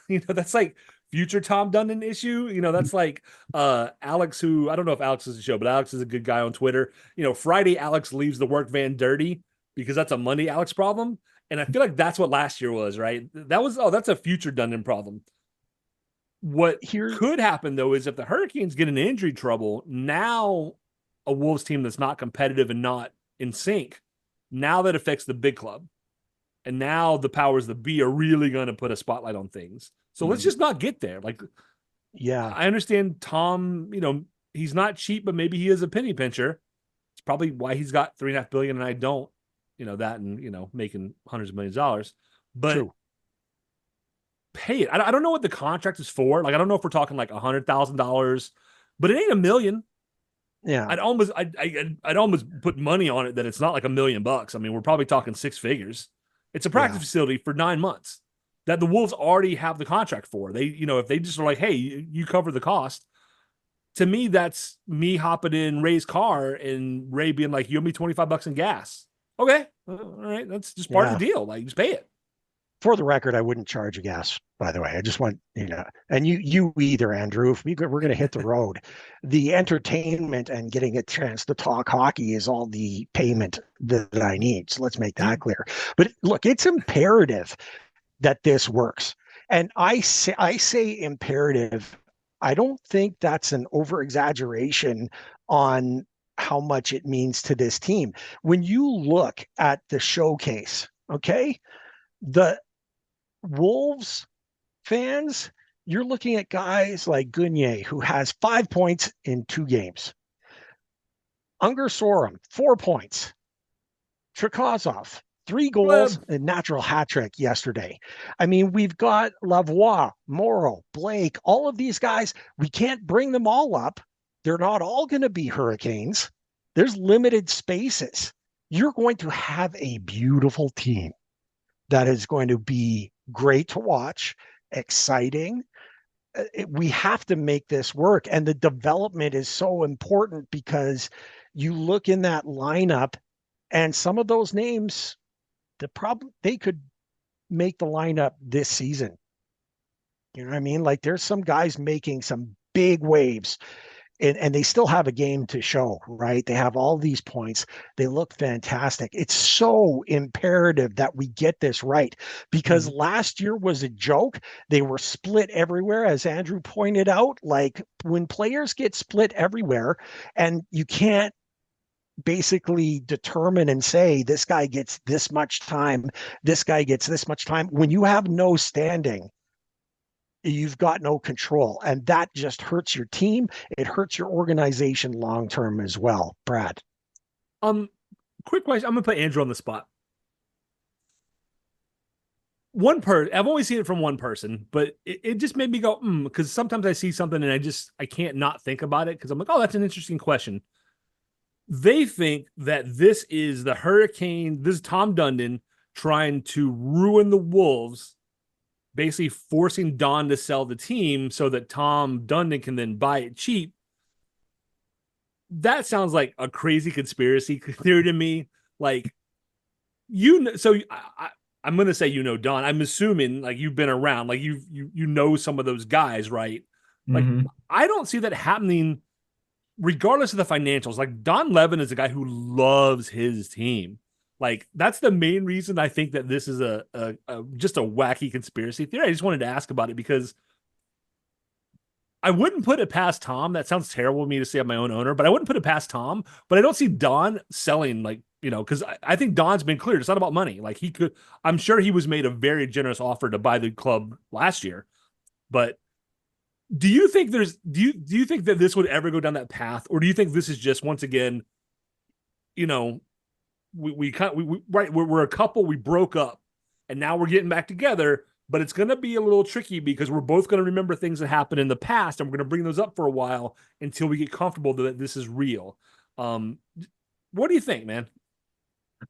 [SPEAKER 2] that's like future Tom Dundon issue. That's like Alex, who I don't know if Alex is a show, but Alex is a good guy on Twitter. Friday, Alex leaves the work van dirty because that's a Monday Alex problem. And I feel like that's what last year was, right? That's a future Dundon problem. What could happen, though, is if the Hurricanes get into injury trouble, now a Wolves team that's not competitive and not in sync, now that affects the big club. And now the powers that be are really going to put a spotlight on things. So let's just not get there. Like, I understand Tom, he's not cheap, but maybe he is a penny pincher. It's probably why he's got $3.5 billion and I don't, that and, making hundreds of millions of dollars. But pay it. I don't know what the contract is for. Like, I don't know if we're talking like $100,000, but it ain't $1 million.
[SPEAKER 3] Yeah.
[SPEAKER 2] I'd almost put money on it that it's not like $1 million. We're probably talking 6 figures. It's a practice facility for 9 months that the Wolves already have the contract for. They, if they just are like, hey, you cover the cost. To me, that's me hopping in Ray's car and Ray being like, you owe me $25 in gas. Okay. All right. That's just part of the deal. Like, just pay it.
[SPEAKER 3] For the record, I wouldn't charge a gas, by the way. I just want, and you either, Andrew. If we're going to hit the road, the entertainment and getting a chance to talk hockey is all the payment that I need. So let's make that clear. But look, it's imperative that this works. And I say imperative. I don't think that's an over exaggeration on how much it means to this team. When you look at the showcase, okay, the Wolves fans, you're looking at guys like Gunier, who has 5 points in 2 games. Unger Sorum, 4 points. Trakazov, 3 goals, a natural hat trick yesterday. I mean, we've got Lavoie, Morrow, Blake, all of these guys. We can't bring them all up. They're not all going to be Hurricanes. There's limited spaces. You're going to have a beautiful team that is going to be great to watch, exciting. We have to make this work. And the development is so important because you look in that lineup and some of those names, they could make the lineup this season. You know what I mean? Like there's some guys making some big waves and they still have a game to show, right? They have all these points. They look fantastic. It's so imperative that we get this right because last year was a joke. They were split everywhere, as Andrew pointed out. Like when players get split everywhere and you can't basically determine and say this guy gets this much time, this guy gets this much time. When you have no standing, you've got no control, and that just hurts your team. It hurts your organization long term as well. Brad,
[SPEAKER 2] quick question. I'm gonna put Andrew on the spot. I've only seen it from one person, but it just made me go because sometimes I see something and I can't not think about it because I'm like, oh, that's an interesting question. They think that this is the Hurricane, this is Tom Dundon trying to ruin the Wolves, basically forcing Don to sell the team so that Tom Dundon can then buy it cheap. That sounds like a crazy conspiracy theory to me. Like, so I'm going to say, Don, I'm assuming like you've been around, like you know some of those guys, right? Like, I don't see that happening regardless of the financials. Like Don Levin is a guy who loves his team. Like that's the main reason I think that this is just a wacky conspiracy theory. I just wanted to ask about it because I wouldn't put it past Tom. That sounds terrible to me to say I'm my own owner, but I wouldn't put it past Tom. But I don't see Don selling because I think Don's been clear. It's not about money. Like I'm sure he was made a very generous offer to buy the club last year. But do you think do you think that this would ever go down that path, or do you think this is just once again, we're a couple, we broke up, and now we're getting back together, but it's going to be a little tricky because we're both going to remember things that happened in the past, and we're going to bring those up for a while until we get comfortable that this is real. What do you think, man?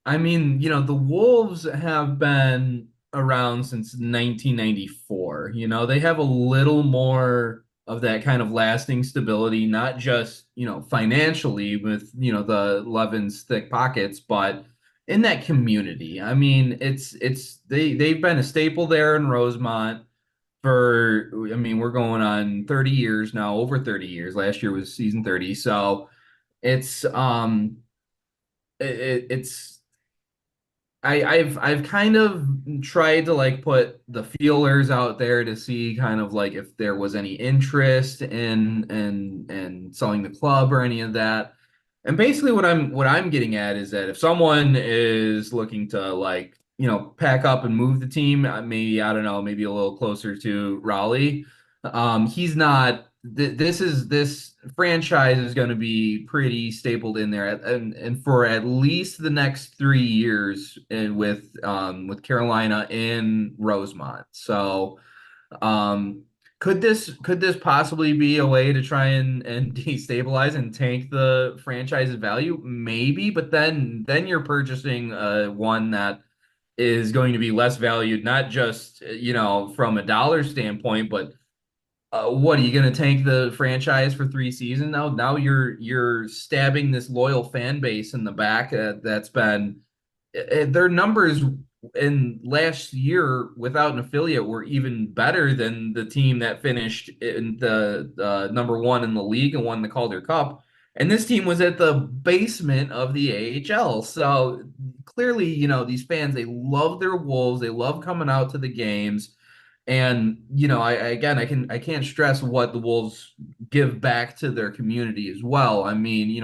[SPEAKER 4] I mean, the Wolves have been around since 1994. They have a little more of that kind of lasting stability, not just, financially with, the Levin's thick pockets, but in that community. I mean, they've been a staple there in Rosemont we're going on 30 years now, over 30 years. Last year was season 30. So it's it's I've kind of tried to like put the feelers out there to see kind of like if there was any interest in selling the club or any of that. And basically what I'm getting at is that if someone is looking to like, pack up and move the team, maybe I don't know, maybe a little closer to Raleigh, he's not this franchise is going to be pretty stapled in there and for at least the next 3 years and with Carolina in Rosemont. So could this possibly be a way to try and destabilize and tank the franchise's value? Maybe, but then you're purchasing one that is going to be less valued, not just from a dollar standpoint, but what are you going to tank the franchise for 3 seasons now? Now you're stabbing this loyal fan base in the back. That's been their numbers and last year without an affiliate were even better than the team that finished in the number one in the league and won the Calder Cup. And this team was at the basement of the AHL. So clearly, these fans, they love their Wolves. They love coming out to the games. And I can't stress what the Wolves give back to their community as well. I mean,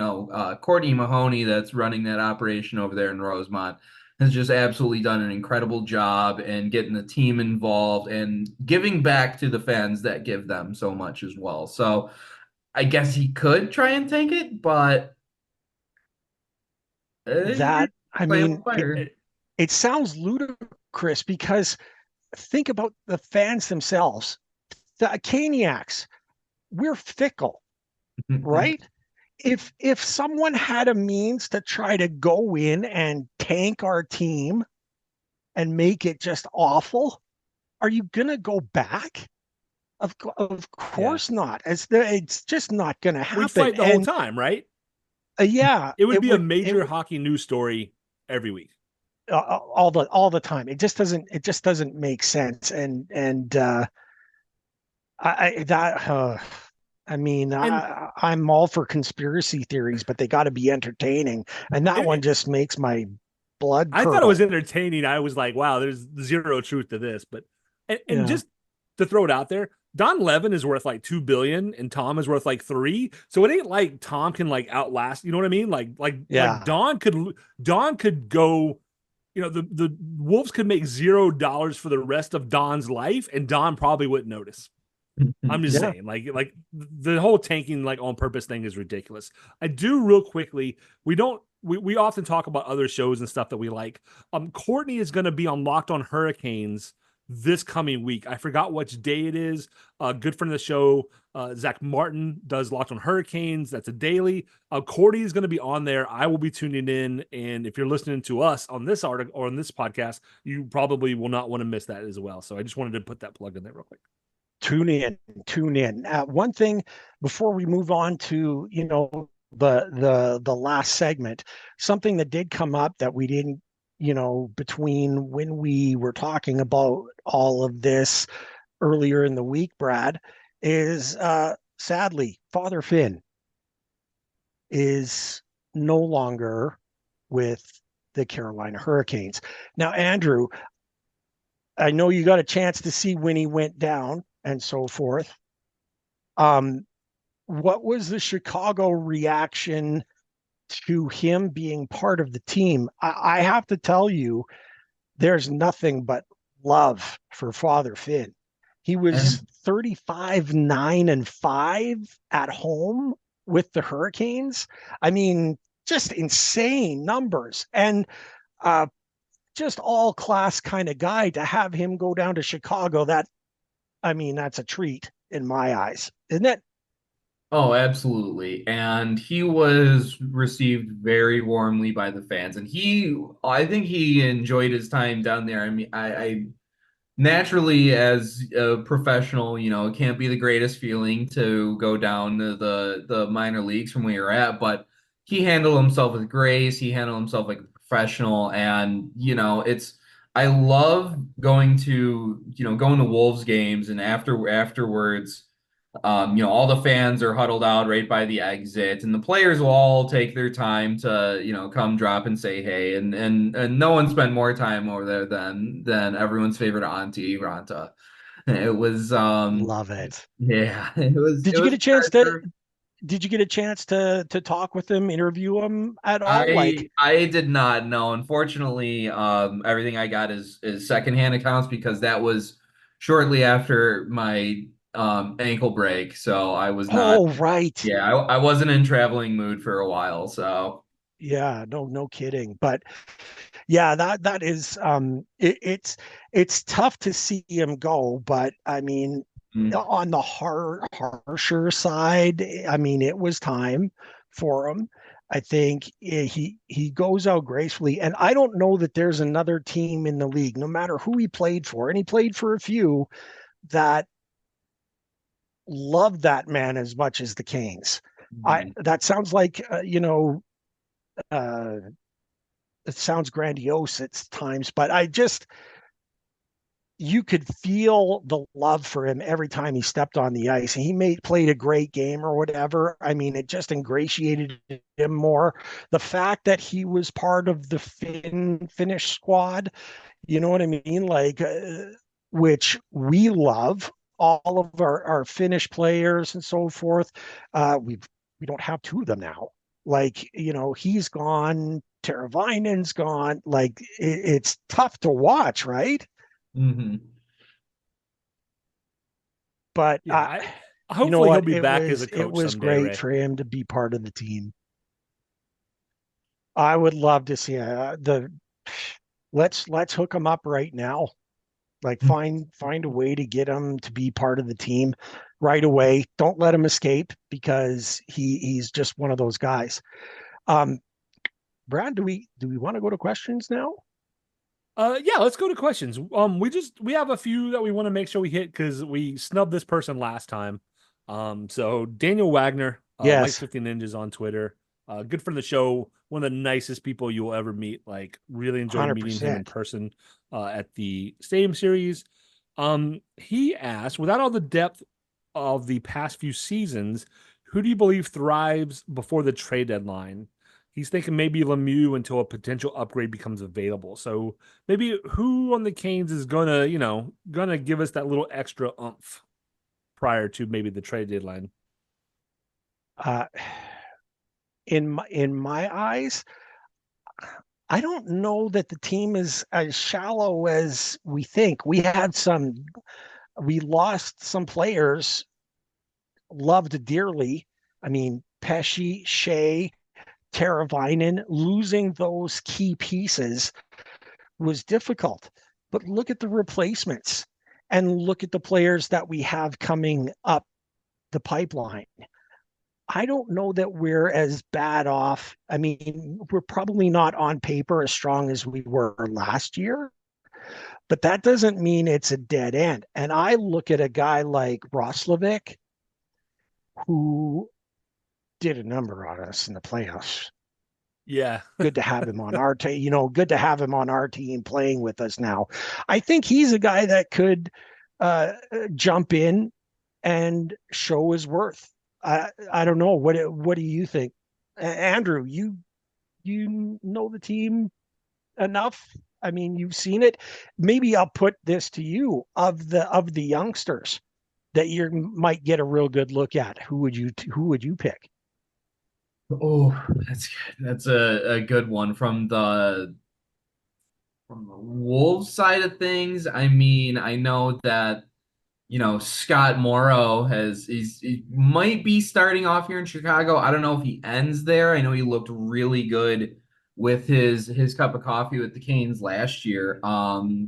[SPEAKER 4] Courtney Mahoney, that's running that operation over there in Rosemont, has just absolutely done an incredible job and getting the team involved and giving back to the fans that give them so much as well. So I guess he could try and take it, but
[SPEAKER 3] That, I
[SPEAKER 4] playing
[SPEAKER 3] mean,
[SPEAKER 4] with fire.
[SPEAKER 3] it sounds ludicrous because think about the fans themselves. The Caniacs, we're fickle, right? If someone had a means to try to go in and tank our team and make it just awful, are you gonna go back? Of
[SPEAKER 2] Yeah.
[SPEAKER 3] course not. It's just not gonna
[SPEAKER 2] We'd
[SPEAKER 3] happen.
[SPEAKER 2] fight the whole time, right?
[SPEAKER 3] Yeah,
[SPEAKER 2] It would be a
[SPEAKER 3] it
[SPEAKER 2] major
[SPEAKER 3] would
[SPEAKER 2] hockey news story every week.
[SPEAKER 3] all the time. It just doesn't make sense. And I that I mean,
[SPEAKER 2] And
[SPEAKER 3] I'm all for conspiracy theories, but they got to be entertaining. And that one
[SPEAKER 2] it,
[SPEAKER 3] just makes my blood
[SPEAKER 2] I thought it was
[SPEAKER 3] curdle.
[SPEAKER 2] entertaining. I was like, wow, there's zero truth to this. But and
[SPEAKER 3] Yeah.
[SPEAKER 2] just to throw it out there, Don Levin is worth like 2 billion and Tom is worth like 3. So it ain't like Tom can like outlast, you know what I mean? Like
[SPEAKER 3] Yeah.
[SPEAKER 2] Don could go, the Wolves could make $0 for the rest of Don's life, and Don probably wouldn't notice. I'm just
[SPEAKER 3] Yeah.
[SPEAKER 2] saying, like the whole tanking like on purpose thing is ridiculous. I do real quickly. We often talk about other shows and stuff that we like. Courtney is going to be on Locked on Hurricanes this coming week. I forgot which day it is. Good friend of the show, Zach Martin, does Locked on Hurricanes. That's a daily. Courtney is going to be on there. I will be tuning in, and if you're listening to us on this article or on this podcast, you probably will not want to miss that as well. So I just wanted to put that plug in there real quick.
[SPEAKER 3] Tune in, tune in. One thing before we move on to, the last segment, something that did come up that we didn't, between when we were talking about all of this earlier in the week, Brad, is sadly Father Finn is no longer with the Carolina Hurricanes. Now, Andrew, I know you got a chance to see when he went down and so forth. Um, what was the Chicago reaction to him being part of the team? I have to tell you, there's nothing but love for Father Finn. He was
[SPEAKER 4] And
[SPEAKER 3] 35, 9, and 5 at home with the Hurricanes. I mean, just insane numbers. And uh, just all class kind of guy to have him go down to Chicago. That's a treat in my eyes, isn't it?
[SPEAKER 4] Oh, absolutely. And he was received very warmly by the fans. And I think he enjoyed his time down there. I mean, I naturally, as a professional, it can't be the greatest feeling to go down to the minor leagues from where you're at, but he handled himself with grace. He handled himself like a professional. And, I love going to Wolves games and afterwards. All the fans are huddled out right by the exit, and the players will all take their time to, come drop and say hey, and no one spent more time over there than everyone's favorite auntie Ranta. It was
[SPEAKER 3] Love it.
[SPEAKER 4] yeah, it was
[SPEAKER 3] Did
[SPEAKER 4] it
[SPEAKER 3] you get
[SPEAKER 4] was
[SPEAKER 3] a chance to
[SPEAKER 4] treasure.
[SPEAKER 3] did you get a chance to talk with him, interview him at all? Like,
[SPEAKER 4] I did not know. Unfortunately, everything I got is secondhand accounts because that was shortly after my ankle break, so I was not.
[SPEAKER 3] oh, right.
[SPEAKER 4] Yeah, I wasn't in traveling mood for a while, so
[SPEAKER 3] Yeah, no kidding. But yeah, that is it's tough to see him go, but I mean,
[SPEAKER 4] mm.
[SPEAKER 3] on the harsher side, I mean, it was time for him. I think he goes out gracefully, and I don't know that there's another team in the league, no matter who he played for, and he played for a few that loved that man as much as the Canes. I
[SPEAKER 4] Mm.
[SPEAKER 3] That sounds like uh, it sounds grandiose at times, but you could feel the love for him every time he stepped on the ice. He played a great game or whatever. I mean, it just ingratiated him more. The fact that he was part of the Finnish squad, you know what I mean? Like, which we love, all of our Finnish players and so forth. We don't have two of them now. Like, he's gone. Teravainen's gone. Like, it's tough to watch, right?
[SPEAKER 4] Mm-hmm.
[SPEAKER 3] But
[SPEAKER 2] Yeah,
[SPEAKER 3] you
[SPEAKER 2] hopefully
[SPEAKER 3] know
[SPEAKER 2] he'll
[SPEAKER 3] what?
[SPEAKER 2] be
[SPEAKER 3] It
[SPEAKER 2] back
[SPEAKER 3] was
[SPEAKER 2] as a
[SPEAKER 3] it
[SPEAKER 2] coach
[SPEAKER 3] was
[SPEAKER 2] someday,
[SPEAKER 3] great
[SPEAKER 2] Ray.
[SPEAKER 3] for him to be part of the team. I would love to see let's hook him up right now. Like find a way to get him to be part of the team right away. Don't let him escape because he's just one of those guys. Brad, do we want to go to questions now?
[SPEAKER 2] Yeah, let's go to questions. We have a few that we want to make sure we hit because we snubbed this person last time. So Daniel Wagner, Mike
[SPEAKER 3] Yes.
[SPEAKER 2] 50 Ninjas on Twitter, good friend of the show, one of the nicest people you will ever meet. Like, really enjoyed meeting him in
[SPEAKER 3] 100%.
[SPEAKER 2] person at the Stadium Series. He asked, without all the depth of the past few seasons, who do you believe thrives before the trade deadline? He's thinking maybe Lemieux until a potential upgrade becomes available. So maybe who on the Canes is gonna give us that little extra oomph prior to maybe the trade deadline?
[SPEAKER 3] Uh, in my eyes, I don't know that the team is as shallow as we think. We lost some players loved dearly. I mean, Pesci, Shea, Teravainen, losing those key pieces was difficult. But look at the replacements and look at the players that we have coming up the pipeline. I don't know that we're as bad off. I mean, we're probably not on paper as strong as we were last year, but that doesn't mean it's a dead end. And I look at a guy like Roslovic, who did a number on us in the playoffs.
[SPEAKER 2] Yeah.
[SPEAKER 3] Good to have him on our team. Good to have him on our team playing with us now. I think he's a guy that could jump in and show his worth. I don't know. What do you think, Andrew? You know the team enough. I mean, you've seen it. Maybe I'll put this to you: of the youngsters that you might get a real good look at. Who would you pick?
[SPEAKER 4] Oh, that's a good one from the Wolves side of things. I mean, I know that Scott Morrow he might be starting off here in Chicago. I don't know if he ends there. I know he looked really good with his cup of coffee with the Canes last year. I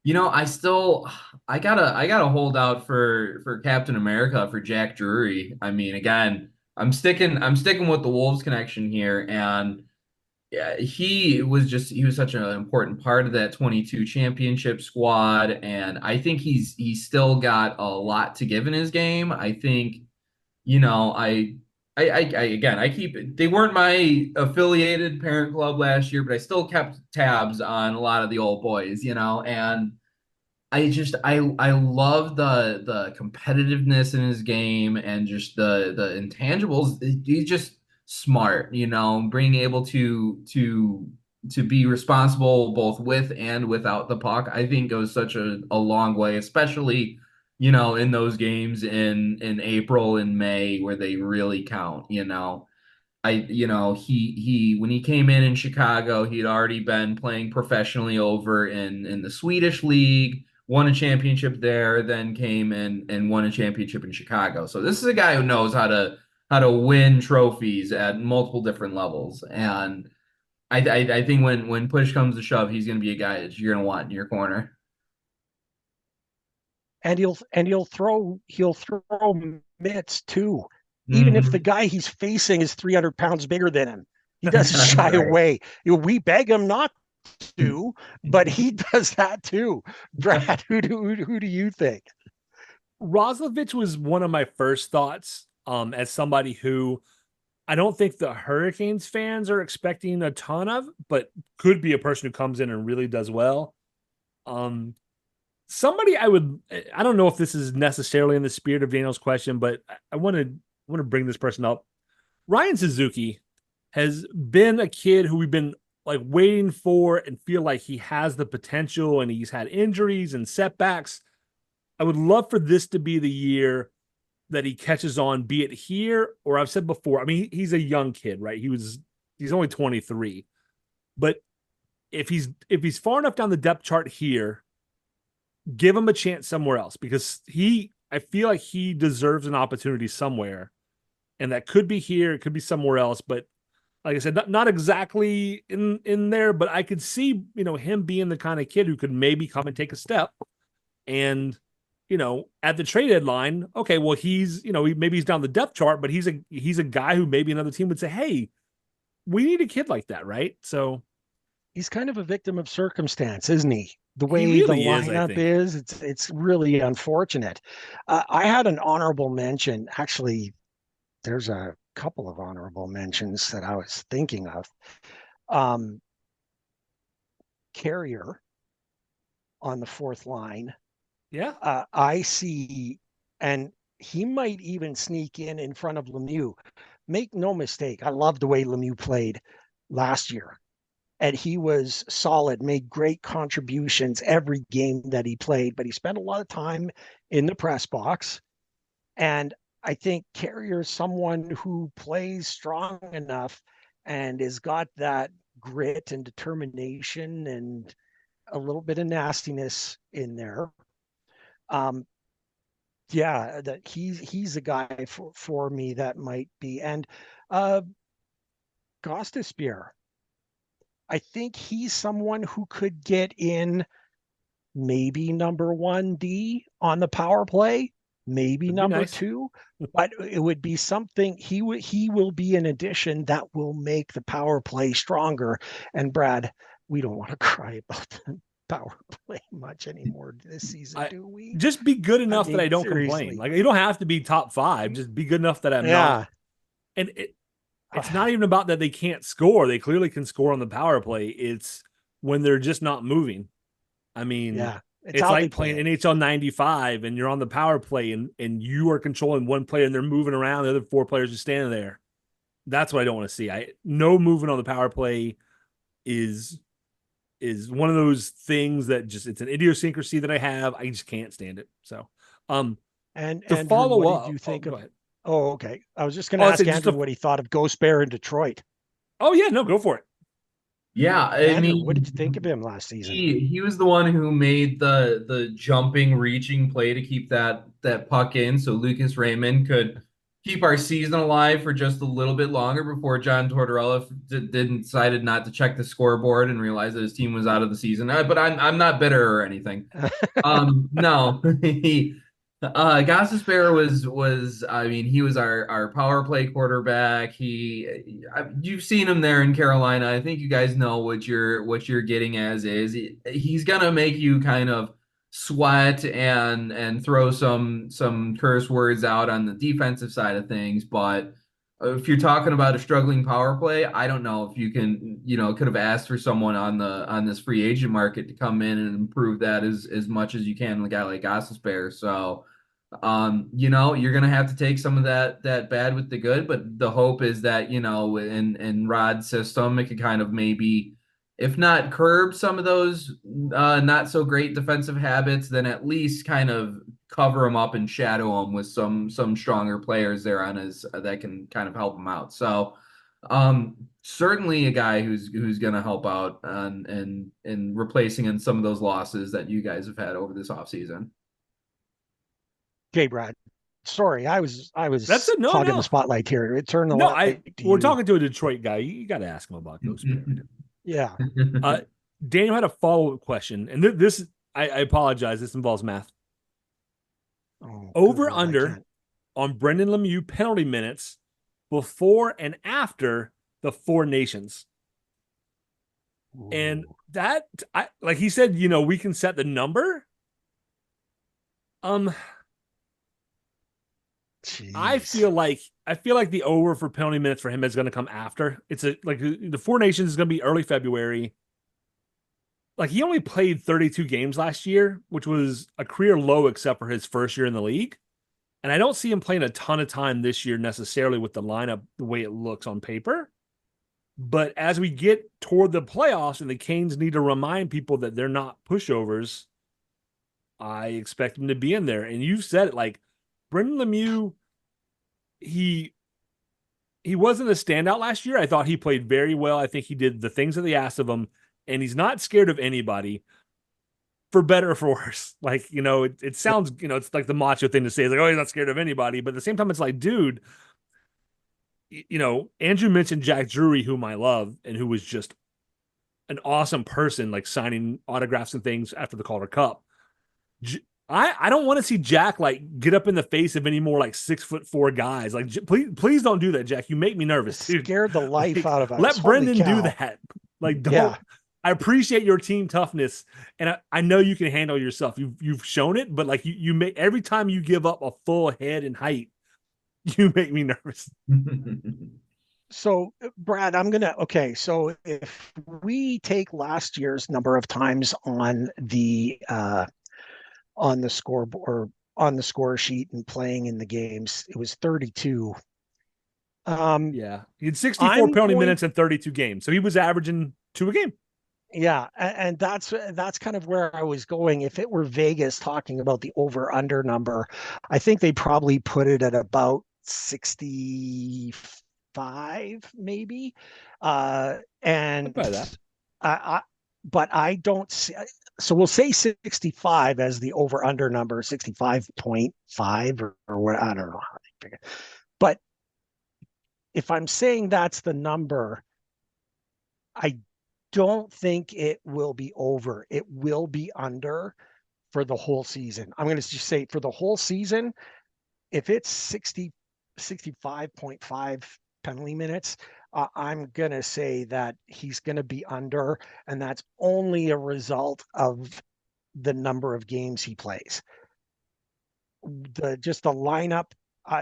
[SPEAKER 4] gotta hold out for Captain America for Jack Drury. I mean, again, I'm sticking with the Wolves connection here, and yeah, he was such an important part of that 22 championship squad, and I think he's still got a lot to give in his game. I think, they weren't my affiliated parent club last year, but I still kept tabs on a lot of the old boys, and I love the competitiveness in his game and just the intangibles. He's just smart, being able to be responsible both with and without the puck, I think goes such a long way, especially, in those games in April and May where they really count. He when he came in Chicago, he'd already been playing professionally over in the Swedish league, won a championship there, then came in and won a championship in Chicago. So this is a guy who knows how to win trophies at multiple different levels. And I think when push comes to shove, he's going to be a guy that you're going to want in your corner.
[SPEAKER 3] And he'll throw mitts too. Even if the
[SPEAKER 4] Mm-hmm.
[SPEAKER 3] guy he's facing is 300 pounds bigger than him, he doesn't shy
[SPEAKER 4] Right.
[SPEAKER 3] away. We beg him not to, but he does that too. Brad, who do you think?
[SPEAKER 2] Roslovich was one of my first thoughts as somebody who I don't think the Hurricanes fans are expecting a ton of, but could be a person who comes in and really does well. Somebody I don't know if this is necessarily in the spirit of Daniel's question, but I want to bring this person up. Ryan Suzuki has been a kid who we've been like waiting for and feel like he has the potential, and he's had injuries and setbacks. I would love for this to be the year that he catches on, be it here or I've said before. I mean, he's a young kid, right? He's only 23, but if he's far enough down the depth chart here, give him a chance somewhere else, because I feel like he deserves an opportunity somewhere, and that could be here, it could be somewhere else. But like I said, not exactly in there, but I could see, him being the kind of kid who could maybe come and take a step. And, at the trade deadline, okay, well, maybe he's down the depth chart, but he's a guy who maybe another team would say, hey, we need a kid like that, right? So
[SPEAKER 3] he's kind of a victim of circumstance, isn't he? The way
[SPEAKER 2] he really
[SPEAKER 3] the
[SPEAKER 2] is, I
[SPEAKER 3] lineup
[SPEAKER 2] think.
[SPEAKER 3] it's really unfortunate. I had an honorable mention. Actually, there's a couple of honorable mentions that I was thinking of. Carrier on the fourth line.
[SPEAKER 2] Yeah.
[SPEAKER 3] I see, and he might even sneak in front of Lemieux. Make no mistake, I love the way Lemieux played last year. And he was solid, made great contributions every game that he played, but he spent a lot of time in the press box. And I think Carrier is someone who plays strong enough and has got that grit and determination and a little bit of nastiness in there. Yeah, that he's a guy for me that might be. And Gostisbehere, I think he's someone who could get in maybe number 1D on the power play, maybe
[SPEAKER 2] Would be
[SPEAKER 3] number
[SPEAKER 2] nice.
[SPEAKER 3] 2, but it would be something he will be an addition that will make the power play stronger. And Brad, we don't want to cry about the power play much anymore this season, do we?
[SPEAKER 2] Just be good
[SPEAKER 3] I
[SPEAKER 2] enough that
[SPEAKER 3] mean,
[SPEAKER 2] I don't complain.
[SPEAKER 3] seriously.
[SPEAKER 2] Like, you don't have to be top 5. Just be good enough that I'm not.
[SPEAKER 3] Yeah.
[SPEAKER 2] And it's not even about that they can't score. They clearly can score on the power play. It's when they're just not moving. I mean,
[SPEAKER 3] Yeah. It's
[SPEAKER 2] it's
[SPEAKER 3] how they
[SPEAKER 2] like
[SPEAKER 3] play
[SPEAKER 2] playing
[SPEAKER 3] it.
[SPEAKER 2] NHL 95 and you're on the power play and you are controlling one player and they're moving around. The other 4 players are standing there. That's what I don't want to see. No movement on the power play is one of those things that just, it's an idiosyncrasy that I have. I just can't stand it. So,
[SPEAKER 3] And
[SPEAKER 2] to
[SPEAKER 3] Andrew,
[SPEAKER 2] follow
[SPEAKER 3] what did
[SPEAKER 2] up,
[SPEAKER 3] you think
[SPEAKER 2] go
[SPEAKER 3] of?
[SPEAKER 2] ahead.
[SPEAKER 3] Oh, okay. I was just going to
[SPEAKER 2] I
[SPEAKER 3] ask
[SPEAKER 2] said just
[SPEAKER 3] Andrew what he thought of Ghost Bear in Detroit.
[SPEAKER 2] oh yeah, no, go for it.
[SPEAKER 4] Yeah, I
[SPEAKER 3] Andrew, what did you think of
[SPEAKER 4] mean,
[SPEAKER 3] him last season?
[SPEAKER 4] he was the one who made the jumping, reaching play to keep that puck in, so Lucas Raymond could keep our season alive for just a little bit longer before John Tortorella decided not to check the scoreboard and realize that his team was out of the season. But I'm not bitter or anything. No, he Gossespierre was I mean he was our power play quarterback. You've seen him there in Carolina. I think you guys know what you're getting as is. He's gonna make you kind of sweat and throw some curse words out on the defensive side of things, but if you're talking about a struggling power play, I don't know if you can, could have asked for someone on this free agent market to come in and improve that as much as you can, a guy like Gossespierre. So, you're gonna have to take some of that bad with the good, but the hope is that, in Rod's system, it could kind of maybe, if not curb some of those not so great defensive habits, then at least kind of cover him up and shadow him with some stronger players there on his that can kind of help him out. So certainly a guy who's going to help out and replacing in some of those losses that you guys have had over this offseason.
[SPEAKER 3] Okay, Brad. Sorry, I
[SPEAKER 2] That's
[SPEAKER 3] was
[SPEAKER 2] it. No,
[SPEAKER 3] hogging the
[SPEAKER 2] no,
[SPEAKER 3] spotlight here. It turned the
[SPEAKER 2] no.
[SPEAKER 3] light to
[SPEAKER 2] We're
[SPEAKER 3] you.
[SPEAKER 2] talking to a Detroit guy. You got to ask him about Ghost Bear.
[SPEAKER 3] Yeah.
[SPEAKER 2] Daniel had a follow up question, and this I apologize. This involves math.
[SPEAKER 3] Oh, good
[SPEAKER 2] Over
[SPEAKER 3] Lord, I
[SPEAKER 2] under
[SPEAKER 3] can't.
[SPEAKER 2] on Brendan Lemieux penalty minutes before and after the 4 nations. And
[SPEAKER 3] Ooh.
[SPEAKER 2] that, like he said, we can set the number. I feel like the over for penalty minutes for him is going to come after. It's like the Four Nations is going to be early February. Like he only played 32 games last year, which was a career low except for his first year in the league. And I don't see him playing a ton of time this year necessarily with the lineup the way it looks on paper. But as we get toward the playoffs and the Canes need to remind people that they're not pushovers, I expect him to be in there. And you've said it, like Brendan Lemieux, he wasn't a standout last year. I thought he played very well. I think he did the things that they asked of him, and he's not scared of anybody, for better or for worse. Like, it sounds, it's like the macho thing to say, like, oh, he's not scared of anybody. But at the same time, it's like, dude, Andrew mentioned Jack Drury, whom I love, and who was just an awesome person, like signing autographs and things after the Calder Cup. I don't want to see Jack like get up in the face of any more like 6'4" guys. Like, please don't do that, Jack. You make me nervous, dude.
[SPEAKER 3] Scared the life out of us.
[SPEAKER 2] Let Brendan do that. Like, don't. Yeah. I appreciate your team toughness, and I know you can handle yourself. You've shown it, but like you make every time you give up a full head and height, you make me nervous.
[SPEAKER 3] So, Brad, so if we take last year's number of times on the scoreboard or on the score sheet and playing in the games, it was 32.
[SPEAKER 2] Yeah, he had 64 penalty minutes in 32 games, so he was averaging 2 a game.
[SPEAKER 3] Yeah, and that's kind of where I was going. If it were Vegas talking about the over/under number, I think they probably put it at about 65, maybe. And
[SPEAKER 2] that.
[SPEAKER 3] But I don't see. So we'll say 65 as the over/under number, 65.5 or what, I don't know how they figure. But if I'm saying that's the number, I don't think it will be over. It will be under for the whole season. I'm going to just say for the whole season, if it's 65.5 penalty minutes, I'm going to say that he's going to be under, and that's only a result of the number of games he plays. The lineup,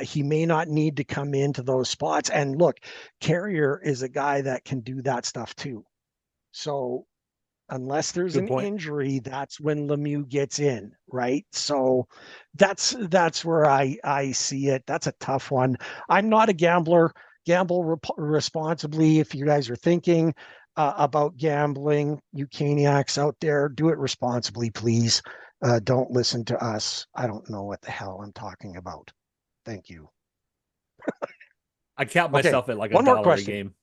[SPEAKER 3] he may not need to come into those spots. And look, Carrier is a guy that can do that stuff too. So unless there's an injury, that's when Lemieux gets in, right? So that's where I see it. That's a tough one. I'm not a gambler. Gamble responsibly. If you guys are thinking about gambling, you Caniacs out there, do it responsibly, please. Don't listen to us. I don't know what the hell I'm talking about. Thank you.
[SPEAKER 2] I count myself at like $1 a game.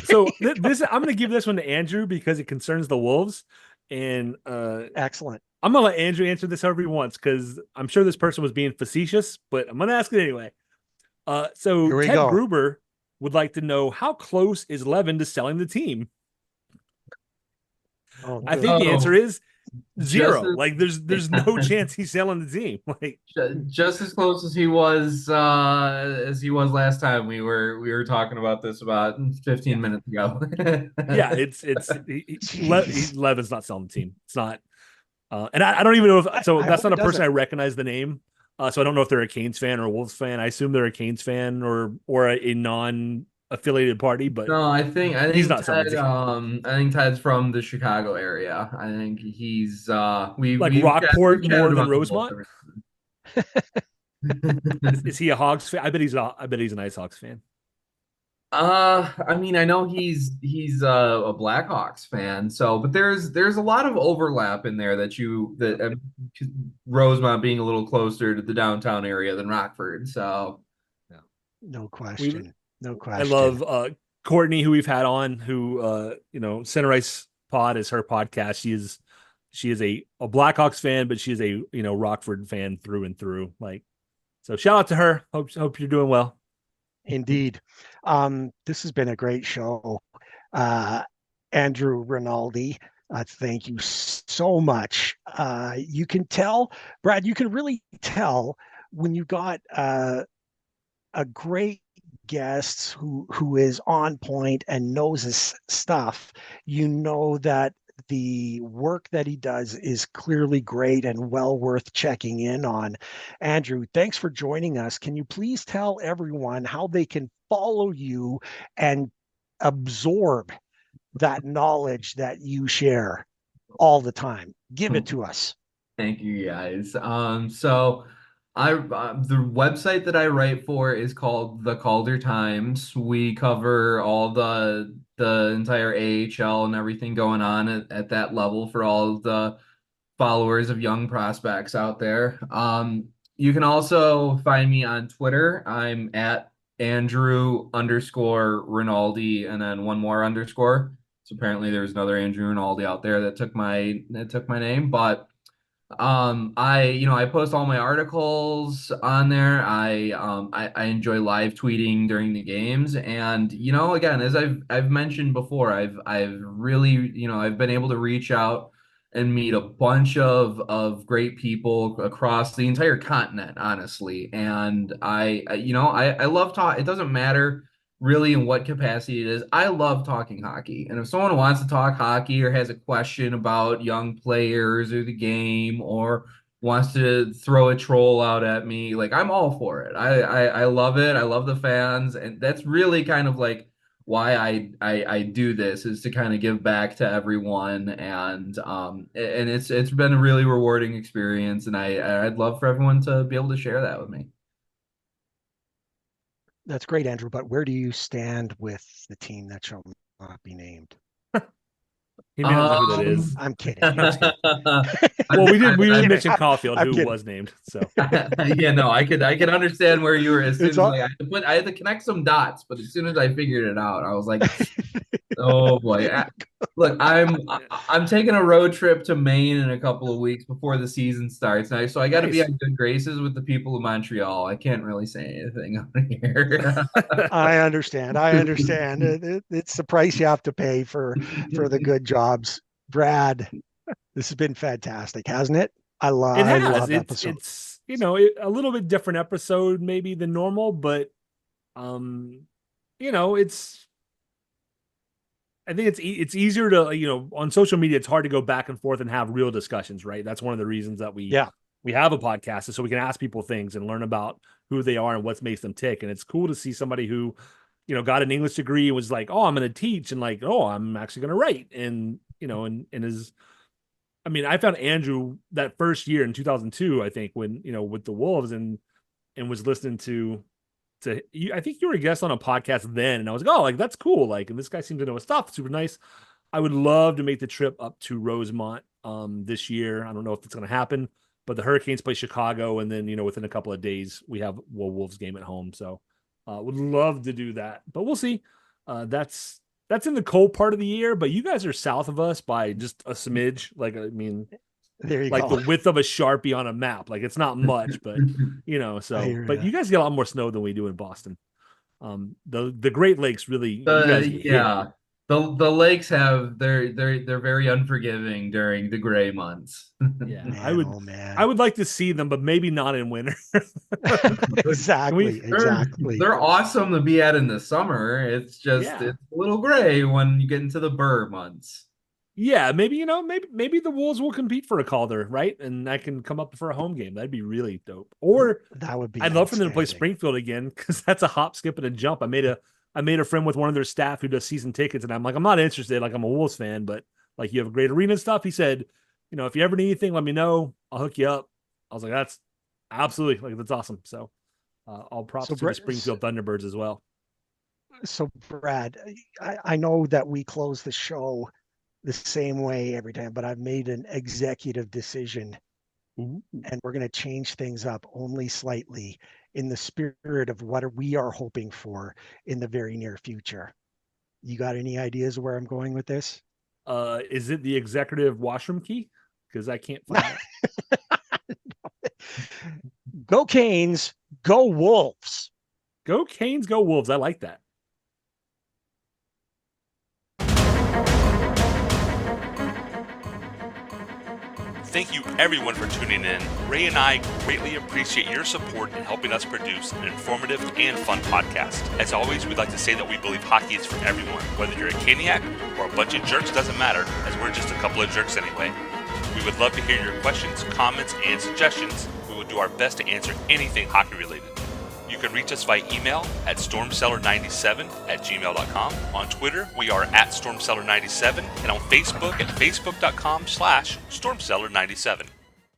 [SPEAKER 2] So this I'm going to give this one to Andrew because it concerns the Wolves. And
[SPEAKER 3] excellent.
[SPEAKER 2] I'm going to let Andrew answer this however he wants because I'm sure this person was being facetious, but I'm going to ask it anyway. So Ted Gruber would like to know, how close is Levin to selling the team? I think the answer is 0. Like there's no chance he's selling the team. Like
[SPEAKER 4] just as close as he was last time we were talking about this about 15 minutes ago.
[SPEAKER 2] Yeah, Levin's not selling the team. It's not, and I don't even know if that's not a person I recognize the name. So I don't know if they're a Canes fan or a Wolves fan. I assume they're a Canes fan or a non-affiliated party. But
[SPEAKER 4] no, I think
[SPEAKER 2] he's not
[SPEAKER 4] Ted. I think Ted's from the Chicago area. I think he's
[SPEAKER 2] like Rockport more than Rosemont. Is he a Hogs fan? I bet he's a nice Hogs fan.
[SPEAKER 4] I mean, I know he's a Blackhawks fan, but there's a lot of overlap in there that Rosemont being a little closer to the downtown area than Rockford, so
[SPEAKER 3] yeah. No question.
[SPEAKER 2] I love Courtney, who we've had on, who Center Ice Pod is her podcast. She is a Blackhawks fan, but she is a Rockford fan through and through. Like, so shout out to her. Hope you're doing well.
[SPEAKER 3] Indeed. This has been a great show. Andrew Rinaldi, thank you so much. You can tell, Brad, you can really tell when you got a great guest who is on point and knows his stuff. You know that the work that he does is clearly great and well worth checking in on. Andrew, thanks for joining us. Can you please tell everyone how they can follow you and absorb that knowledge that you share all the time? Give it to us.
[SPEAKER 4] Thank you guys. So the website that I write for is called The Calder Times. We cover all the entire AHL and everything going on at that level for all of the followers of young prospects out there. You can also find me on Twitter. I'm at Andrew_Rinaldi and then one more underscore. So apparently there's another Andrew Rinaldi out there that took my name, but I post all my articles on there. I enjoy live tweeting during the games, and again, as I've mentioned before, I've really, I've been able to reach out and meet a bunch of great people across the entire continent, honestly. And I love talk. It doesn't matter really in what capacity it is. I love talking hockey. And if someone wants to talk hockey or has a question about young players or the game or wants to throw a troll out at me, like I'm all for it. I love it. I love the fans. And that's really kind of like why I do this, is to kind of give back to everyone. And it's been a really rewarding experience. And I'd love for everyone to be able to share that with me.
[SPEAKER 3] That's great, Andrew. But where do you stand with the team that shall not be named?
[SPEAKER 2] He may not know who that is.
[SPEAKER 3] I'm kidding. I'm kidding.
[SPEAKER 2] Well, we
[SPEAKER 3] I'm
[SPEAKER 2] did
[SPEAKER 3] kidding.
[SPEAKER 2] mention Caulfield,
[SPEAKER 3] I'm
[SPEAKER 2] who
[SPEAKER 3] kidding.
[SPEAKER 2] was named. So
[SPEAKER 4] Yeah, no, I could understand where you were. As soon
[SPEAKER 3] It's
[SPEAKER 4] as
[SPEAKER 3] all-
[SPEAKER 4] like, I had to connect some dots, but as soon as I figured it out, I was like, oh boy. Look, I'm taking a road trip to Maine in a couple of weeks before the season starts. Now, so I got to be
[SPEAKER 2] Nice.
[SPEAKER 4] on good graces with the people of Montreal. I can't really say anything on here.
[SPEAKER 3] I understand. I understand. It's the price you have to pay for the good jobs. Brad, this has been fantastic, hasn't it?
[SPEAKER 2] It
[SPEAKER 3] I
[SPEAKER 2] has.
[SPEAKER 3] love episodes.
[SPEAKER 2] It's a little bit different episode maybe than normal, but it's. I think it's easier to on social media. It's hard to go back and forth and have real discussions, right? That's one of the reasons that we have a podcast, is so we can ask people things and learn about who they are and what makes them tick. And it's cool to see somebody who got an English degree and was like, oh, I'm going to teach, and like, oh, I'm actually going to write, and and is. I mean, I found Andrew that first year in 2002, I think, when with the Wolves, and was listening to you. I think you were a guest on a podcast then, and I was like, oh, like that's cool. Like, and this guy seems to know his stuff. Super nice. I would love to make the trip up to Rosemont this year. I don't know if it's going to happen, but the Hurricanes play Chicago, and then within a couple of days we have a Wolves game at home. So would love to do that, but we'll see. That's in the cold part of the year, but you guys are south of us by just a smidge. Like, I mean,
[SPEAKER 3] There you
[SPEAKER 2] like
[SPEAKER 3] go.
[SPEAKER 2] the width of a Sharpie on a map. Like, it's not much, but but you guys get a lot more snow than we do in Boston. The Great Lakes really, you guys get hit.
[SPEAKER 4] The lakes they're very unforgiving during the gray months.
[SPEAKER 2] Yeah,
[SPEAKER 3] Man,
[SPEAKER 2] I would like to see them, but maybe not in winter.
[SPEAKER 3] Exactly.
[SPEAKER 4] They're awesome to be at in the summer. It's just it's a little gray when you get into the burr months.
[SPEAKER 2] Yeah, maybe maybe the Wolves will compete for a Calder, right? And I can come up for a home game. That'd be really dope. Or
[SPEAKER 3] that would be.
[SPEAKER 2] I'd love for them to play Springfield again, because that's a hop, skip, and a jump. I made a friend with one of their staff who does season tickets, and I'm like, I'm not interested. Like, I'm a Wolves fan, but like, you have a great arena stuff. He said, if you ever need anything, let me know. I'll hook you up. I was like, that's absolutely, like, that's awesome. So all props to the Springfield Thunderbirds as well.
[SPEAKER 3] So Brad, I know that we close the show the same way every time, but I've made an executive decision.
[SPEAKER 2] Ooh.
[SPEAKER 3] And we're going to change things up only slightly in the spirit of what we are hoping for in the very near future. You got any ideas where I'm going with this?
[SPEAKER 2] Is it the executive washroom key? Because I can't find it.
[SPEAKER 3] Go Canes, go Wolves.
[SPEAKER 2] Go Canes, go Wolves. I like that. Thank you everyone for tuning in. Ray and I greatly appreciate your support in helping us produce an informative and fun podcast. As always, we'd like to say that we believe hockey is for everyone. Whether you're a Caniac or a bunch of jerks, doesn't matter, as we're just a couple of jerks anyway. We would love to hear your questions, comments, and suggestions. We will do our best to answer anything hockey related. You can reach us via email at stormcellar97@gmail.com. On Twitter, we are at stormcellar97, and on Facebook at facebook.com/stormcellar97.